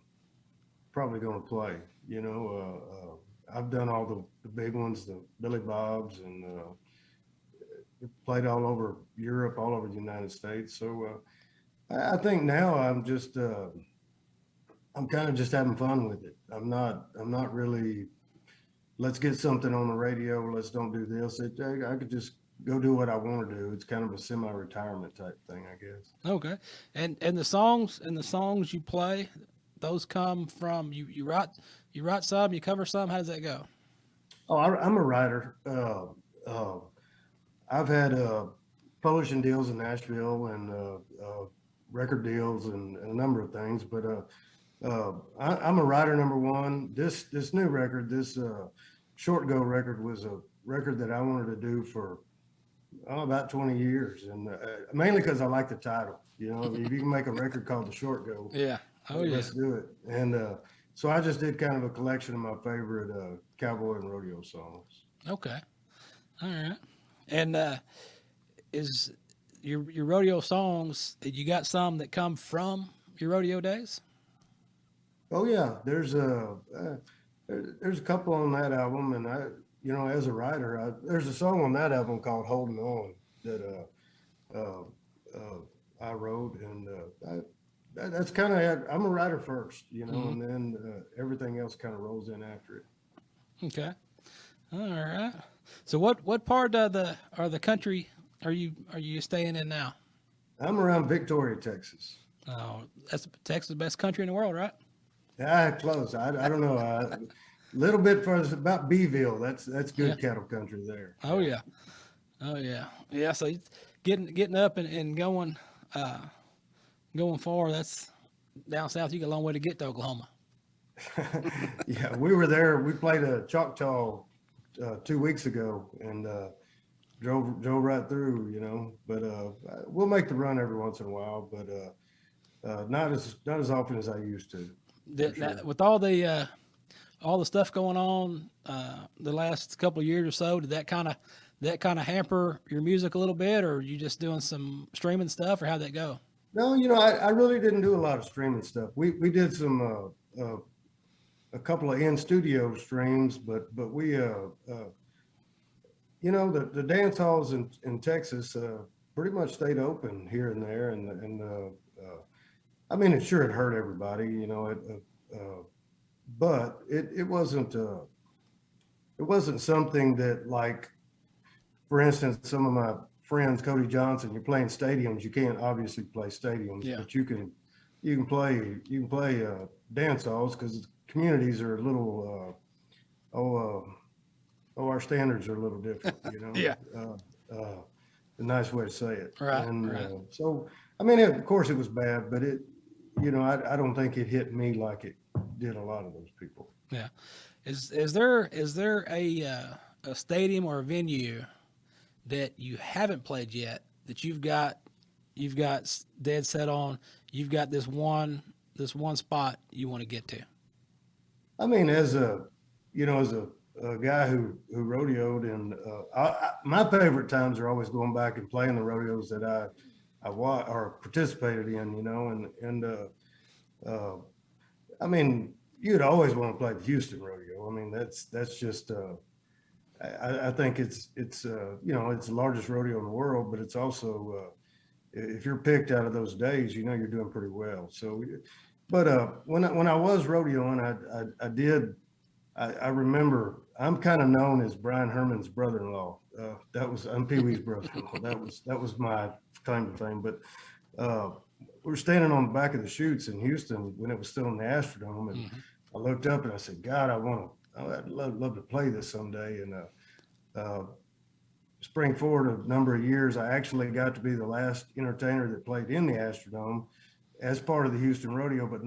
S6: probably going to play. I've done all the big ones, the Billy Bobs, and played all over Europe, all over the United States. So I think now I'm kind of just having fun with it. I'm not really, let's get something on the radio. Let's don't do this. I could just go do what I want to do. It's kind of a semi-retirement type thing, I guess.
S1: Okay. And the songs you play, those come from you write some, you cover some. How does that go?
S6: Oh, I'm a writer. I've had publishing deals in Nashville and record deals and a number of things, but I'm a writer, number one. This new record, this Short Go record, was a record that I wanted to do for about 20 years, and mainly because I like the title. If you can make a record called The Short Go,
S1: Yeah. Oh yeah.
S6: let's do it. And so I just did kind of a collection of my favorite cowboy and rodeo songs.
S1: Okay. All right. And is your rodeo songs? You got some that come from your rodeo days?
S6: Oh yeah, there's a couple on that album, and as a writer, there's a song on that album called "Holding On" that I wrote, and that's kind of, I'm a writer first, and then everything else kind of rolls in after it.
S1: Okay. All right. So what part of the country are you staying in now?
S6: I'm around Victoria, Texas.
S1: Oh, that's Texas, the best country in the world, right?
S6: Close. I don't know. A little bit further, about Beeville. That's good cattle country there.
S1: Oh yeah. Oh yeah. Yeah. So getting up and going far. That's down south. You got a long way to get to Oklahoma.
S6: Yeah, we were there. We played a Choctaw 2 weeks ago and drove right through. But we'll make the run every once in a while, but not as often as I used to.
S1: With all the stuff going on the last couple of years or so, did that kind of hamper your music a little bit, or are you just doing some streaming stuff, or how'd that go?
S6: No, I really didn't do a lot of streaming stuff. We did some a couple of in-studio streams, but we the dance halls in Texas pretty much stayed open here and there, and I mean, it hurt everybody, but it wasn't something that, like, for instance, some of my friends, Cody Johnson, you're playing stadiums. You can't obviously play stadiums, but you can play dance halls, because communities are a little our standards are a little different,
S1: Yeah.
S6: A nice way to say it.
S1: Right,
S6: And
S1: right.
S6: so, I mean, of course it was bad, but I don't think it hit me like it did a lot of those people.
S1: Yeah. Is there a stadium or a venue that you haven't played yet that you've got dead set on? You've got this one spot you want to get to.
S6: I mean, as a guy who rodeoed, and my favorite times are always going back and playing the rodeos that I or participated in, I mean, you'd always want to play the Houston rodeo. I mean, that's just, I think it's the largest rodeo in the world, but it's also, if you're picked out of those days, you're doing pretty well. So, but when I was rodeoing, I remember I'm kind of known as Brian Herman's brother-in-law. I'm Pee Wee's brother-in-law. That was my claim to fame. But we were standing on the back of the chutes in Houston when it was still in the Astrodome, and I looked up and I said, "God, I'd love to play this someday." And spring forward a number of years, I actually got to be the last entertainer that played in the Astrodome as part of the Houston rodeo, but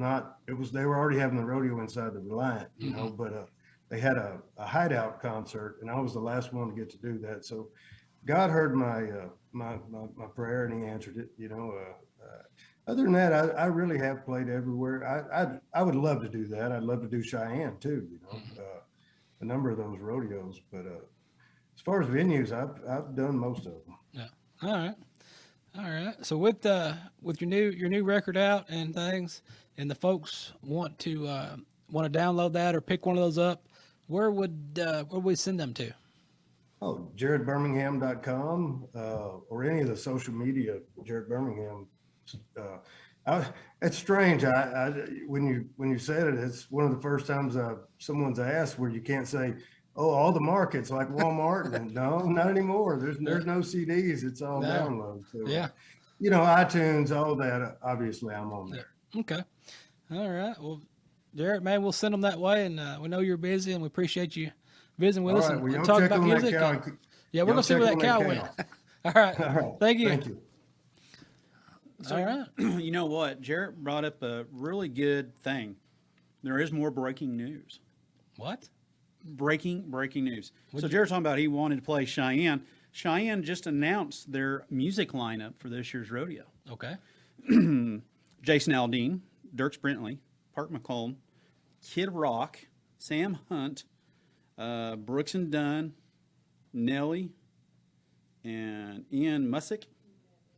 S6: they were already having the rodeo inside the Reliant, but they had a hideout concert, and I was the last one to get to do that. So God heard my prayer, and he answered it, Other than that, I really have played everywhere. I would love to do that. I'd love to do Cheyenne too, a number of those rodeos, but as far as venues, I've done most of them.
S1: Yeah. All right. So with your new record out and things, and the folks want to download that or pick one of those up, where would we send them to?
S6: Oh, JarrodBirmingham.com or any of the social media, Jarrod Birmingham. It's strange. When you said it, it's one of the first times someone's asked where you can't say, "Oh, all the markets like Walmart." And no, not anymore. There's no CDs. It's all downloads. So,
S1: yeah.
S6: iTunes, all that. Obviously, I'm on there.
S1: Okay. All right. Well, Jarrod, man, we'll send them that way, and we know you're busy, and we appreciate you visiting with us and talking about music. Yeah, we're gonna see where that cow went. All right. Thank you.
S6: Thank you.
S2: So,
S1: All right.
S2: You know what? Jarrod brought up a really good thing. There is more breaking news.
S1: What?
S2: Breaking news. So Jarrod's talking about he wanted to play Cheyenne. Cheyenne just announced their music lineup for this year's rodeo.
S1: Okay.
S2: Jason Aldean, Dierks Bentley, Park McCollum, Kid Rock, Sam Hunt, Brooks and Dunn, Nelly, and Ian Musick.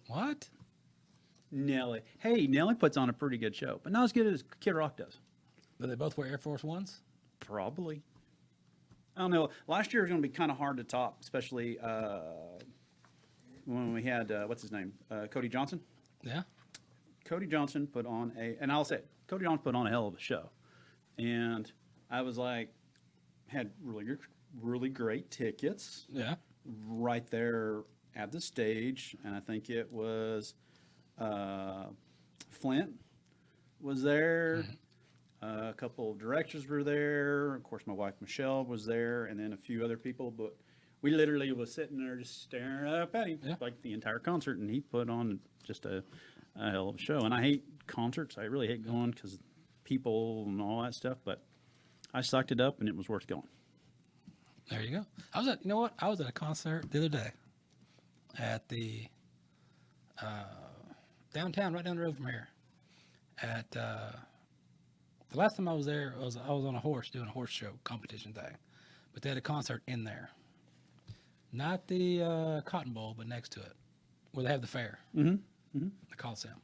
S1: What?
S2: Nelly. Hey, Nelly puts on a pretty good show, but not as good as Kid Rock does.
S1: Do they both wear Air Force Ones?
S2: Probably. I don't know. Last year was going to be kind of hard to top, especially when we had, what's his name? Cody Johnson.
S1: Yeah.
S2: Cody Johnson put on and I'll say it, Cody Johnson put on a hell of a show. And I was like, had really great tickets.
S1: Yeah.
S2: Right there at the stage. And I think it was Flint was there.
S1: Mm-hmm.
S2: A couple of directors were there. Of course, my wife Michelle was there, and then a few other people. But we literally was sitting there just staring up at him like the entire concert, and he put on just a hell of a show. And I hate concerts. I really hate going because people and all that stuff. But I sucked it up, and it was worth going.
S1: There you go. I was at a concert the other day at the downtown, right down the road from here. At the last time I was there, I was on a horse doing a horse show competition thing, but they had a concert in there, not the Cotton Bowl, but next to it, where they have the fair, the Coliseum.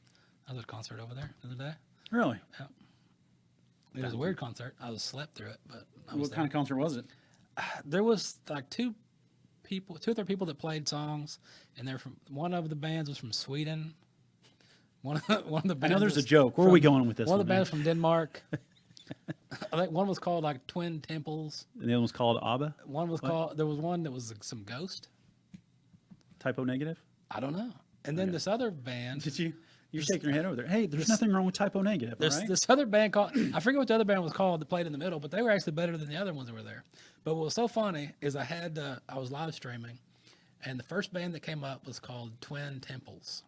S1: I was at a concert over there the other day.
S2: Really?
S1: Yeah. It was a weird concert. I slept through it, but
S2: What kind of concert was it?
S1: There was like two or three people that played songs, and they're from one of the bands was from Sweden. One of the bands
S2: I know there's a
S1: was
S2: joke. Where are we going with this?
S1: One of the bands from Denmark. I think one was called like Twin Temples.
S2: And the other one's called ABBA.
S1: One was called. There was one that was like some ghost.
S2: Typo negative.
S1: I don't know. And then this other band.
S2: Did you? You're shaking your head over there. Hey, there's nothing wrong with typo negative.
S1: There's
S2: right?
S1: this other band called, I forget what the other band was called that played in the middle, but they were actually better than the other ones that were there. But what was so funny is I was live streaming, and the first band that came up was called Twin Temples.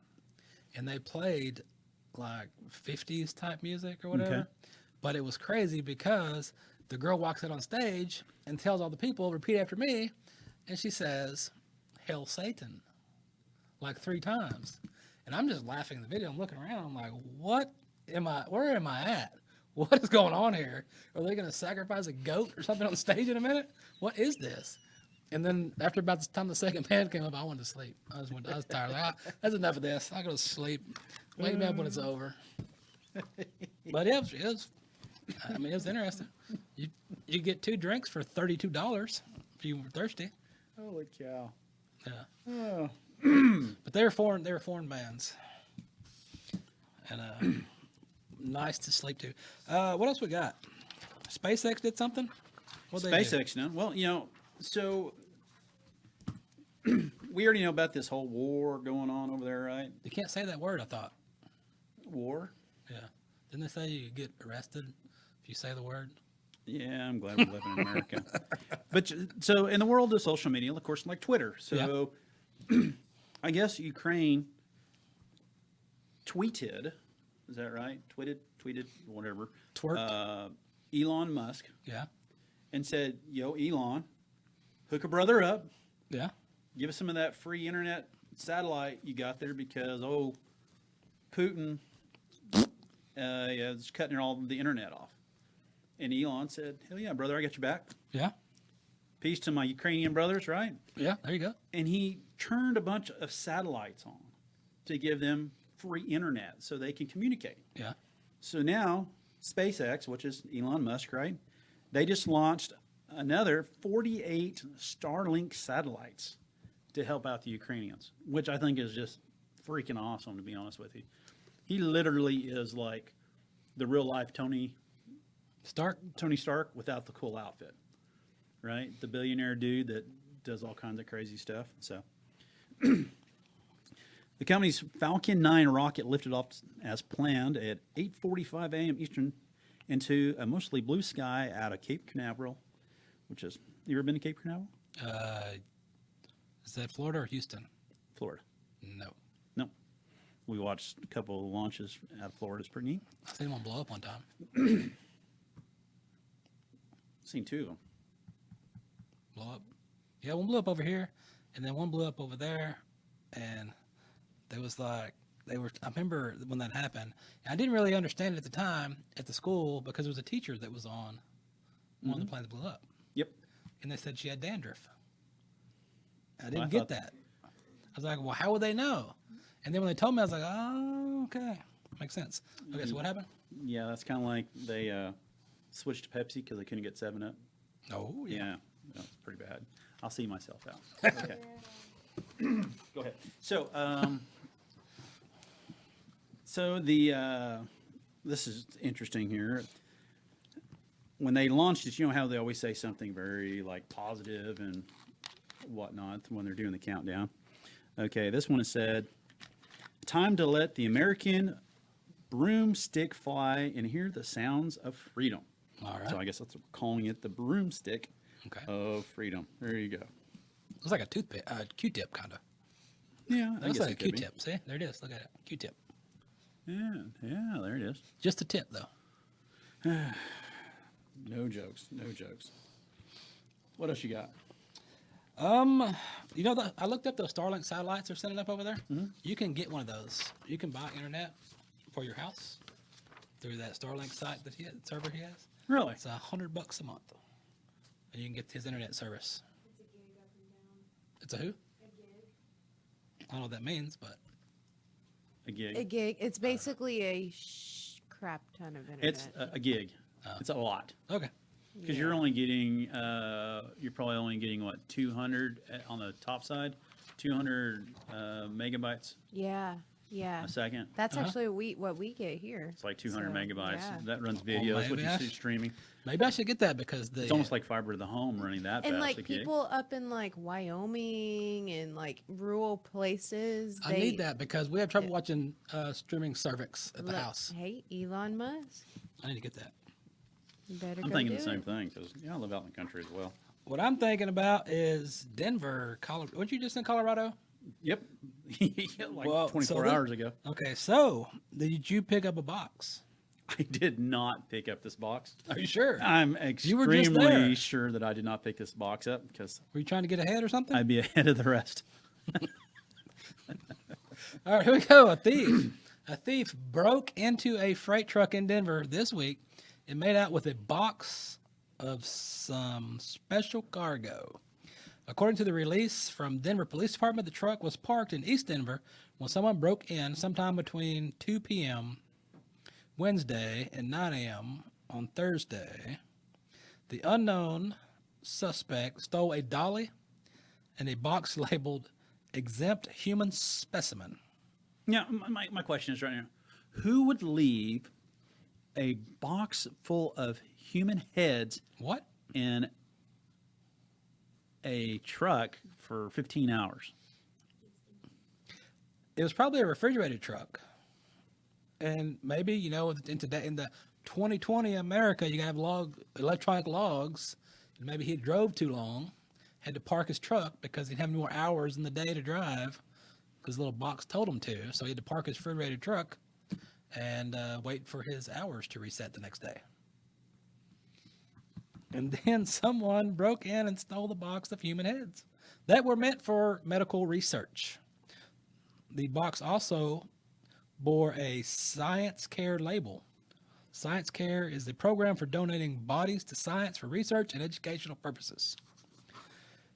S1: And they played like 50s type music or whatever.
S2: Okay.
S1: But it was crazy because the girl walks out on stage and tells all the people, repeat after me, and she says, "Hail Satan," like 3 times. And I'm just laughing in the video. I'm looking around. I'm like, where am I at? What is going on here? Are they going to sacrifice a goat or something on stage in a minute? What is this? And then after about the time the second band came up, I wanted to sleep. I was tired. Like, that's enough of this. I go to sleep. Wake me up when it's over. But it was it was interesting. You get 2 drinks for $32 if you were thirsty.
S2: Holy cow.
S1: Yeah.
S2: Oh.
S1: But they were foreign bands. And nice to sleep to. What else we got? SpaceX did something? What'd they do?
S2: SpaceX, no? Well, so we already know about this whole war going on over there, right?
S1: You can't say that word, I thought.
S2: War?
S1: Yeah. Didn't they say you get arrested if you say the word?
S2: Yeah, I'm glad we live in America. But so in the world of social media, of course, like Twitter. So I guess Ukraine tweeted, is that right? Tweeted, whatever.
S1: Twerked.
S2: Elon Musk
S1: Yeah.
S2: and said, "Yo, Elon, hook a brother up.
S1: Yeah.
S2: Give us some of that free internet satellite you got there because, Putin is cutting all the internet off." And Elon said, "Hell yeah, brother, I got your back.
S1: Yeah.
S2: Peace to my Ukrainian brothers," right?
S1: Yeah. There you go.
S2: And he turned a bunch of satellites on to give them free internet so they can communicate.
S1: Yeah.
S2: So now SpaceX, which is Elon Musk, right? They just launched another 48 Starlink satellites to help out the Ukrainians, which I think is just freaking awesome, to be honest with you. He literally is like the real life Tony Stark without the cool outfit, right? The billionaire dude that does all kinds of crazy stuff. So the company's Falcon 9 rocket lifted off as planned at 8:45 a.m. Eastern into a mostly blue sky out of Cape Canaveral, which is, you ever been to Cape Canaveral?
S1: Is that Florida or Houston?
S2: Florida.
S1: No.
S2: No. We watched a couple of launches out of Florida. It's pretty neat.
S1: I seen one blow up one time.
S2: Seen 2 of them.
S1: Blow up. Yeah, one blew up over here, and then one blew up over there, and there was like I remember when that happened. And I didn't really understand it at the time at the school because there was a teacher that was on one of the planes that blew up,
S2: Yep.
S1: and they said she had dandruff. I didn't
S2: I
S1: get
S2: thought-
S1: that. I was like, well, how would they know? And then when they told me, I was like, oh, okay, makes sense. Okay, so what happened?
S2: Yeah, that's kind of like they switched to Pepsi because they couldn't get 7-Up.
S1: Oh
S2: Yeah, that's pretty bad. I'll see myself out. Okay. Go ahead. So, this is interesting here. When they launched it, you know how they always say something very like positive and whatnot when they're doing the countdown. Okay, this one has said, "Time to let the American broomstick fly and hear the sounds of freedom."
S1: All right.
S2: So I guess that's what we're calling it, the broomstick
S1: Okay.
S2: of freedom. There you go.
S1: It's like a toothpick, Q-tip kind of.
S2: Yeah, I
S1: Looks
S2: guess
S1: like a
S2: it could be.
S1: Q-tip. See, there it is. Look at it, Q-tip.
S2: Yeah, there it is.
S1: Just a tip though.
S2: No jokes. What else you got?
S1: I looked up those Starlink satellites they're sending up over there. Mm-hmm. You can get one of those. You can buy internet for your house through that Starlink site server he has.
S2: Really?
S1: It's $100 a month, and you can get his internet service. It's a who? I don't know what that means, but
S2: A gig.
S3: A gig. It's basically a crap ton of internet.
S2: It's a gig. It's a lot.
S1: okay.
S2: Because you're only getting, you're probably only getting, what, 200 on the top side? 200 megabytes
S3: Yeah.
S2: a second?
S3: That's actually what we get here.
S2: It's like 200
S3: So,
S2: megabytes.
S3: yeah.
S2: That runs videos, what
S1: maybe
S2: you
S1: I
S2: see streaming.
S1: Maybe I should get that because
S2: It's almost like fiber to the home running that
S3: And
S2: fast.
S3: like
S2: a gig.
S3: people up in like Wyoming and like rural places,
S1: I need that because we have trouble watching streaming cervix at the
S3: Look,
S1: house.
S3: Hey, Elon Musk,
S1: I need to get that.
S3: you better
S2: I'm
S3: go
S2: thinking
S3: do
S2: the same
S3: it.
S2: thing because I live out in the country as well.
S1: What I'm thinking about is Denver, Colorado. Weren't you just in Colorado?
S2: Yep. Like
S1: Well,
S2: 24 hours ago.
S1: Okay, so did you pick up a box?
S2: I did not pick up this box.
S1: Are you sure?
S2: I'm
S1: You were just there.
S2: extremely sure that I did not pick this box up because
S1: Were you trying to get ahead or something?
S2: I'd be ahead of the rest.
S1: All right, here we go. A thief broke into a freight truck in Denver this week and made out with a box of some special cargo. According to the release from Denver Police Department, the truck was parked in East Denver when someone broke in sometime between 2 p.m. Wednesday and 9 a.m. on Thursday. The unknown suspect stole a dolly and a box labeled exempt human specimen.
S2: Yeah, my question is right now, who would leave a box full of human heads
S1: What?
S2: in a truck for 15 hours?
S1: It was probably a refrigerated truck. And maybe, you know, in the 2020 America, you have electronic logs. And maybe he drove too long, had to park his truck because he didn't have any more hours in the day to drive because the little box told him to. So he had to park his refrigerated truck and wait for his hours to reset the next day. And then someone broke in and stole the box of human heads that were meant for medical research. The box also bore a Science Care label. Science Care is the program for donating bodies to science for research and educational purposes.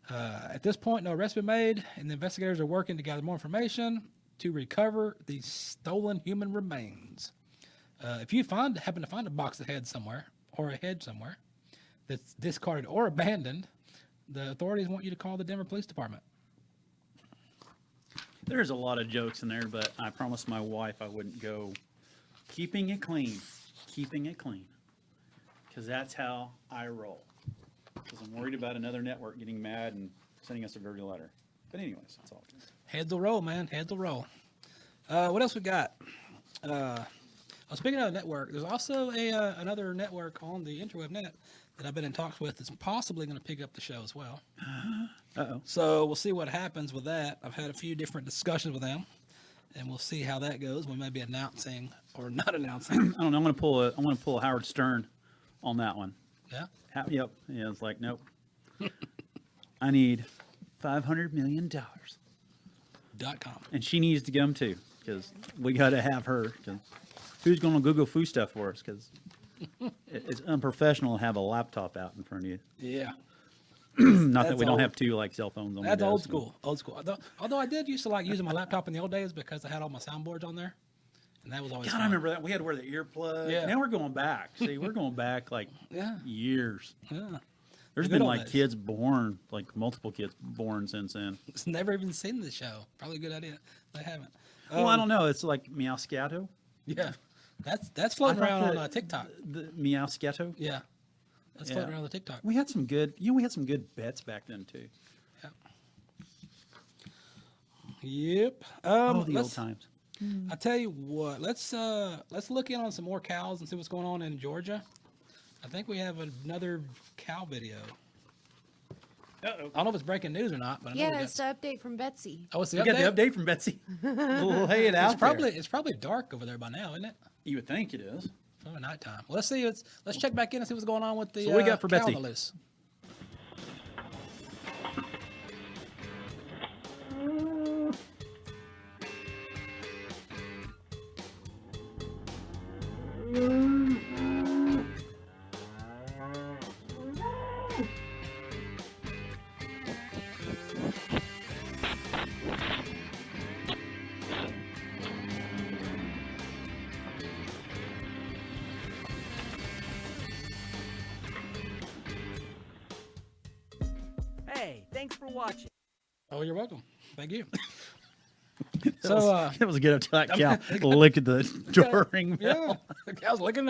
S1: At this point, no arrests have been made, and the investigators are working to gather more information to recover the stolen human remains. If you happen to find a box of heads somewhere, or a head somewhere, that's discarded or abandoned, the authorities want you to call the Denver Police Department.
S2: There's a lot of jokes in there, but I promised my wife I wouldn't go keeping it clean, because that's how I roll. Because I'm worried about another network getting mad and sending us a dirty letter. But anyways, that's all.
S1: Heads will roll, man. Heads will roll. What else we got? Speaking of network, there's also another network on the interweb net that I've been in talks with that's possibly going to pick up the show as well.
S2: Uh-oh.
S1: So we'll see what happens with that. I've had a few different discussions with them, and we'll see how that goes. We may be announcing or not announcing.
S2: I don't know. I'm going to pull a Howard Stern on that one.
S1: Yeah.
S2: Yep. Yeah, it's like, nope. I need $500 million.
S1: .com.
S2: And she needs to come too, because we got to have her. 'Cause who's going to Google food stuff for us? Because it's unprofessional to have a laptop out in front of you.
S1: Yeah.
S2: Not that
S1: That's
S2: we don't
S1: old.
S2: have two like cell phones on the
S1: That's
S2: desk.
S1: old school. Old school. Although I did used to like using my laptop in the old days because I had all my soundboards on there, and that was always
S2: God,
S1: fun.
S2: I remember that. We had to wear the earplug.
S1: Yeah.
S2: Now we're going back. See, we're going back like
S1: Yeah.
S2: years.
S1: Yeah.
S2: There's
S1: The
S2: been
S1: good
S2: like
S1: old days.
S2: kids born, like multiple kids born since then.
S1: It's never even seen the show. Probably a good idea. They haven't.
S2: Well, I don't know. It's like Meowscato.
S1: Yeah. That's floating
S2: I thought
S1: around
S2: that-
S1: on TikTok.
S2: The Meowscato.
S1: Yeah. That's floating around the TikTok.
S2: We had some good. We had some good bets back then too.
S1: Yep.
S2: Oh, the old
S1: let's-
S2: times.
S1: I tell you what, let's look in on some more cows and see what's going on in Georgia. I think we have another cow video.
S2: Uh-oh.
S1: I don't know if it's breaking news or not, but I know
S3: Yeah,
S1: we
S3: it's the update from Betsy.
S1: oh, it's the
S2: We
S1: update.
S2: got the update from Betsy. Lay it out.
S1: It's probably dark over there by now, isn't it?
S2: You would think it is.
S1: Probably nighttime. Well, let's check back in and see what's going on with the
S2: So what we got for
S1: cow
S2: Betsy?
S1: on the loose.
S7: Hey, thanks for watching.
S1: Oh, you're welcome. Thank you.
S2: So it was good up to that cow. Look at the door ring
S1: Yeah,
S2: bell.
S1: the cow's licking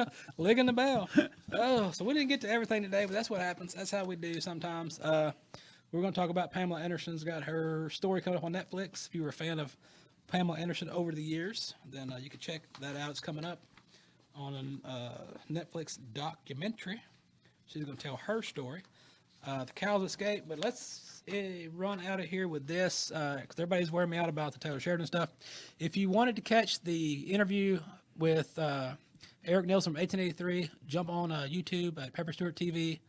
S1: the bell. Oh, so we didn't get to everything today, but that's what happens. That's how we do sometimes. We're going to talk about Pamela Anderson's got her story coming up on Netflix. If you were a fan of Pamela Anderson over the years, then you can check that out. It's coming up on a Netflix documentary. She's going to tell her story. The cows escaped, but let's let's run out of here with this because everybody's wearing me out about the Taylor Sheridan stuff. If you wanted to catch the interview with Eric Nelson from 1883, jump on YouTube at Pepper Stewart TV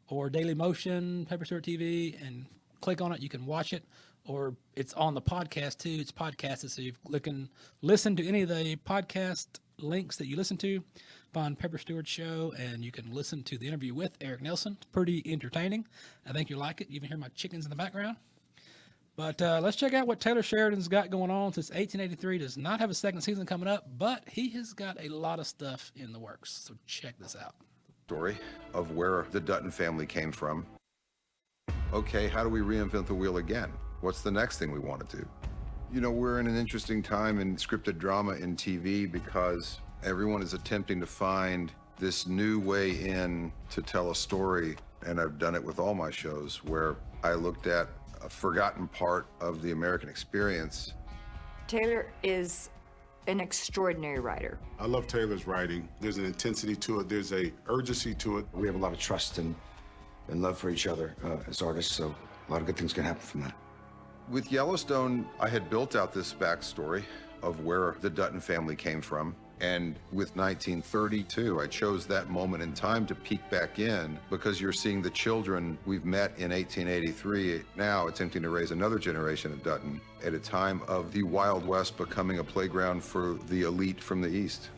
S1: or Daily Motion Pepper Stewart TV and click on it. You can watch it, or it's on the podcast too. It's podcasted, so you can listen to any of the podcast links that you listen to. Find Pepper Stewart Show, and you can listen to the interview with Eric Nelson. It's pretty entertaining. I think you'll like it. You even hear my chickens in the background. But let's check out what Taylor Sheridan's got going on. Since 1883 does not have a second season coming up, but he has got a lot of stuff in the works. So check this out.
S7: Story of where the Dutton family came from. Okay, how do we reinvent the wheel again? What's the next thing we want to do? You know, we're in an interesting time in scripted drama in TV because everyone is attempting to find this new way in to tell a story. And I've done it with all my shows where I looked at a forgotten part of the American experience.
S8: Taylor is an extraordinary writer.
S9: I love Taylor's writing. There's an intensity to it. There's a urgency to it.
S10: We have a lot of trust and love for each other as artists, so a lot of good things can happen from that.
S7: With Yellowstone, I had built out this backstory of where the Dutton family came from. And with 1932, I chose that moment in time to peek back in because you're seeing the children we've met in 1883 now attempting to raise another generation of Dutton at a time of the Wild West becoming a playground for the elite from the East.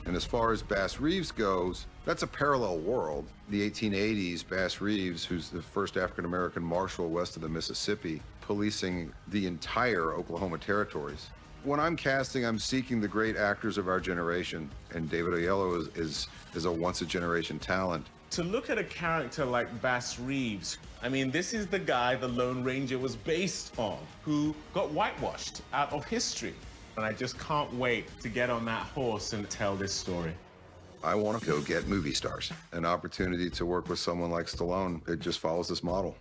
S7: And as far as Bass Reeves goes, that's a parallel world. The 1880s, Bass Reeves, who's the first African-American marshal west of the Mississippi, policing the entire Oklahoma territories. When I'm casting, I'm seeking the great actors of our generation, and David Oyelowo is a once-a-generation talent.
S11: To look at a character like Bass Reeves, I mean, this is the guy the Lone Ranger was based on, who got whitewashed out of history. And I just can't wait to get on that horse and tell this story.
S7: I want to go get movie stars. An opportunity to work with someone like Stallone, it just follows this model.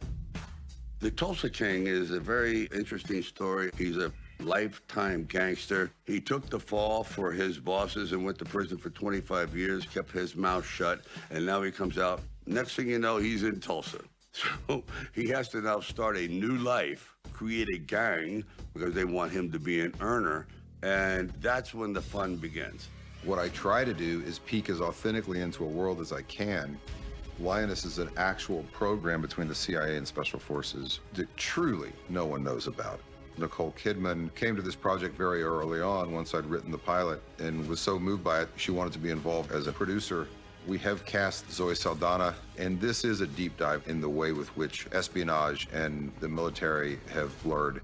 S12: The Tulsa King is a very interesting story. He's a lifetime gangster. He took the fall for his bosses and went to prison for 25 years, kept his mouth shut, and now he comes out. Next thing you know, he's in Tulsa. So he has to now start a new life, create a gang, because they want him to be an earner, and that's when the fun begins.
S7: What I try to do is peek as authentically into a world as I can. Lioness is an actual program between the CIA and Special Forces that truly no one knows about. Nicole Kidman came to this project very early on once I'd written the pilot and was so moved by it, she wanted to be involved as a producer. We have cast Zoe Saldana, and this is a deep dive in the way with which espionage and the military have blurred.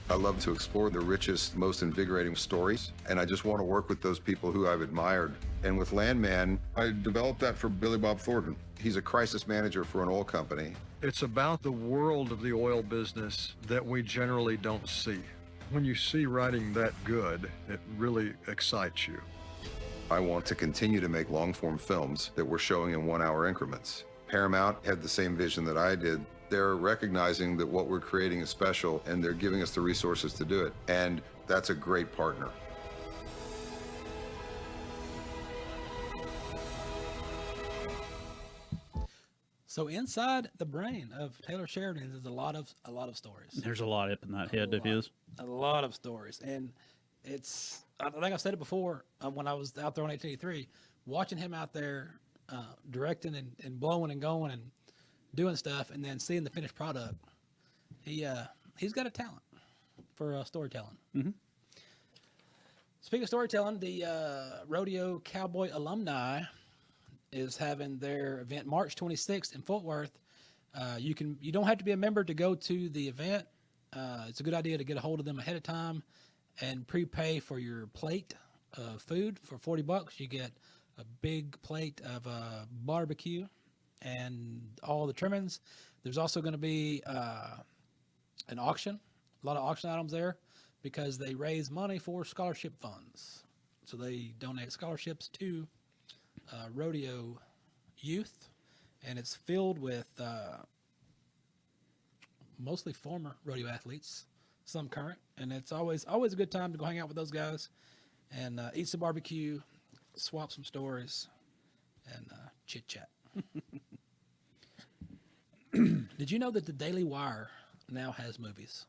S7: I love to explore the richest, most invigorating stories, and I just want to work with those people who I've admired. And with Landman, I developed that for Billy Bob Thornton. He's a crisis manager for an oil company.
S13: It's about the world of the oil business that we generally don't see. When you see writing that good, it really excites you.
S7: I want to continue to make long-form films that we're showing in 1-hour increments. Paramount had the same vision that I did. They're recognizing that what we're creating is special, and they're giving us the resources to do it. And that's a great partner.
S1: So inside the brain of Taylor Sheridan is a lot of stories.
S2: There's a lot up in that head of his.
S1: A lot of stories, and it's. I think I've said it before when I was out there on 1883, watching him out there directing and blowing and going and doing stuff, and then seeing the finished product. He's got a talent for storytelling.
S2: Mm-hmm.
S1: Speaking of storytelling, the Rodeo Cowboy alumni is having their event March 26th in Fort Worth. You don't have to be a member to go to the event. It's a good idea to get a hold of them ahead of time and prepay for your plate of food. For $40, you get a big plate of barbecue and all the trimmings. There's also going to be an auction, a lot of auction items there, because they raise money for scholarship funds. So they donate scholarships to rodeo youth, and it's filled with mostly former rodeo athletes, some current, and it's always a good time to go hang out with those guys and eat some barbecue, swap some stories, and chit chat. Did you know that the Daily Wire now has movies?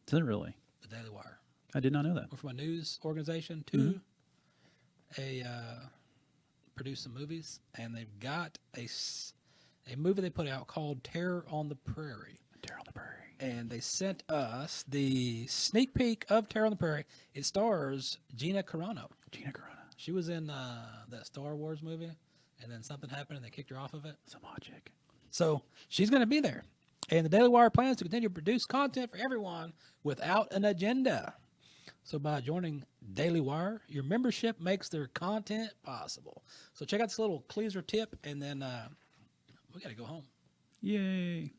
S2: Is it really?
S1: The Daily Wire.
S2: I did not know that.
S1: Went from a news organization to a produce some movies, and they've got a movie they put out called Terror on the Prairie.
S2: Terror on the Prairie.
S1: And they sent us the sneak peek of Terror on the Prairie. It stars Gina Carano.
S2: Gina Carano.
S1: She was in that Star Wars movie, and then something happened and they kicked her off of it.
S2: Some hot chick.
S1: So she's going to be there. And the Daily Wire plans to continue to produce content for everyone without an agenda. So by joining Daily Wire, your membership makes their content possible. So check out this little Cleaser tip, and then we got to go home.
S2: Yay.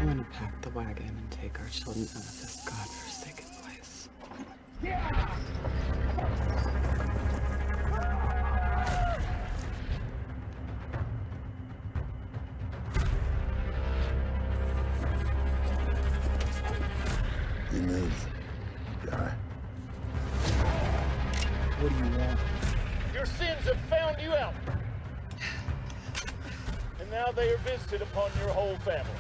S14: I'm gonna pack the wagon and take our children out of this godforsaken place.
S7: You move, guy.
S1: What do you want?
S15: Your sins have found you out. And now they are visited upon your whole family.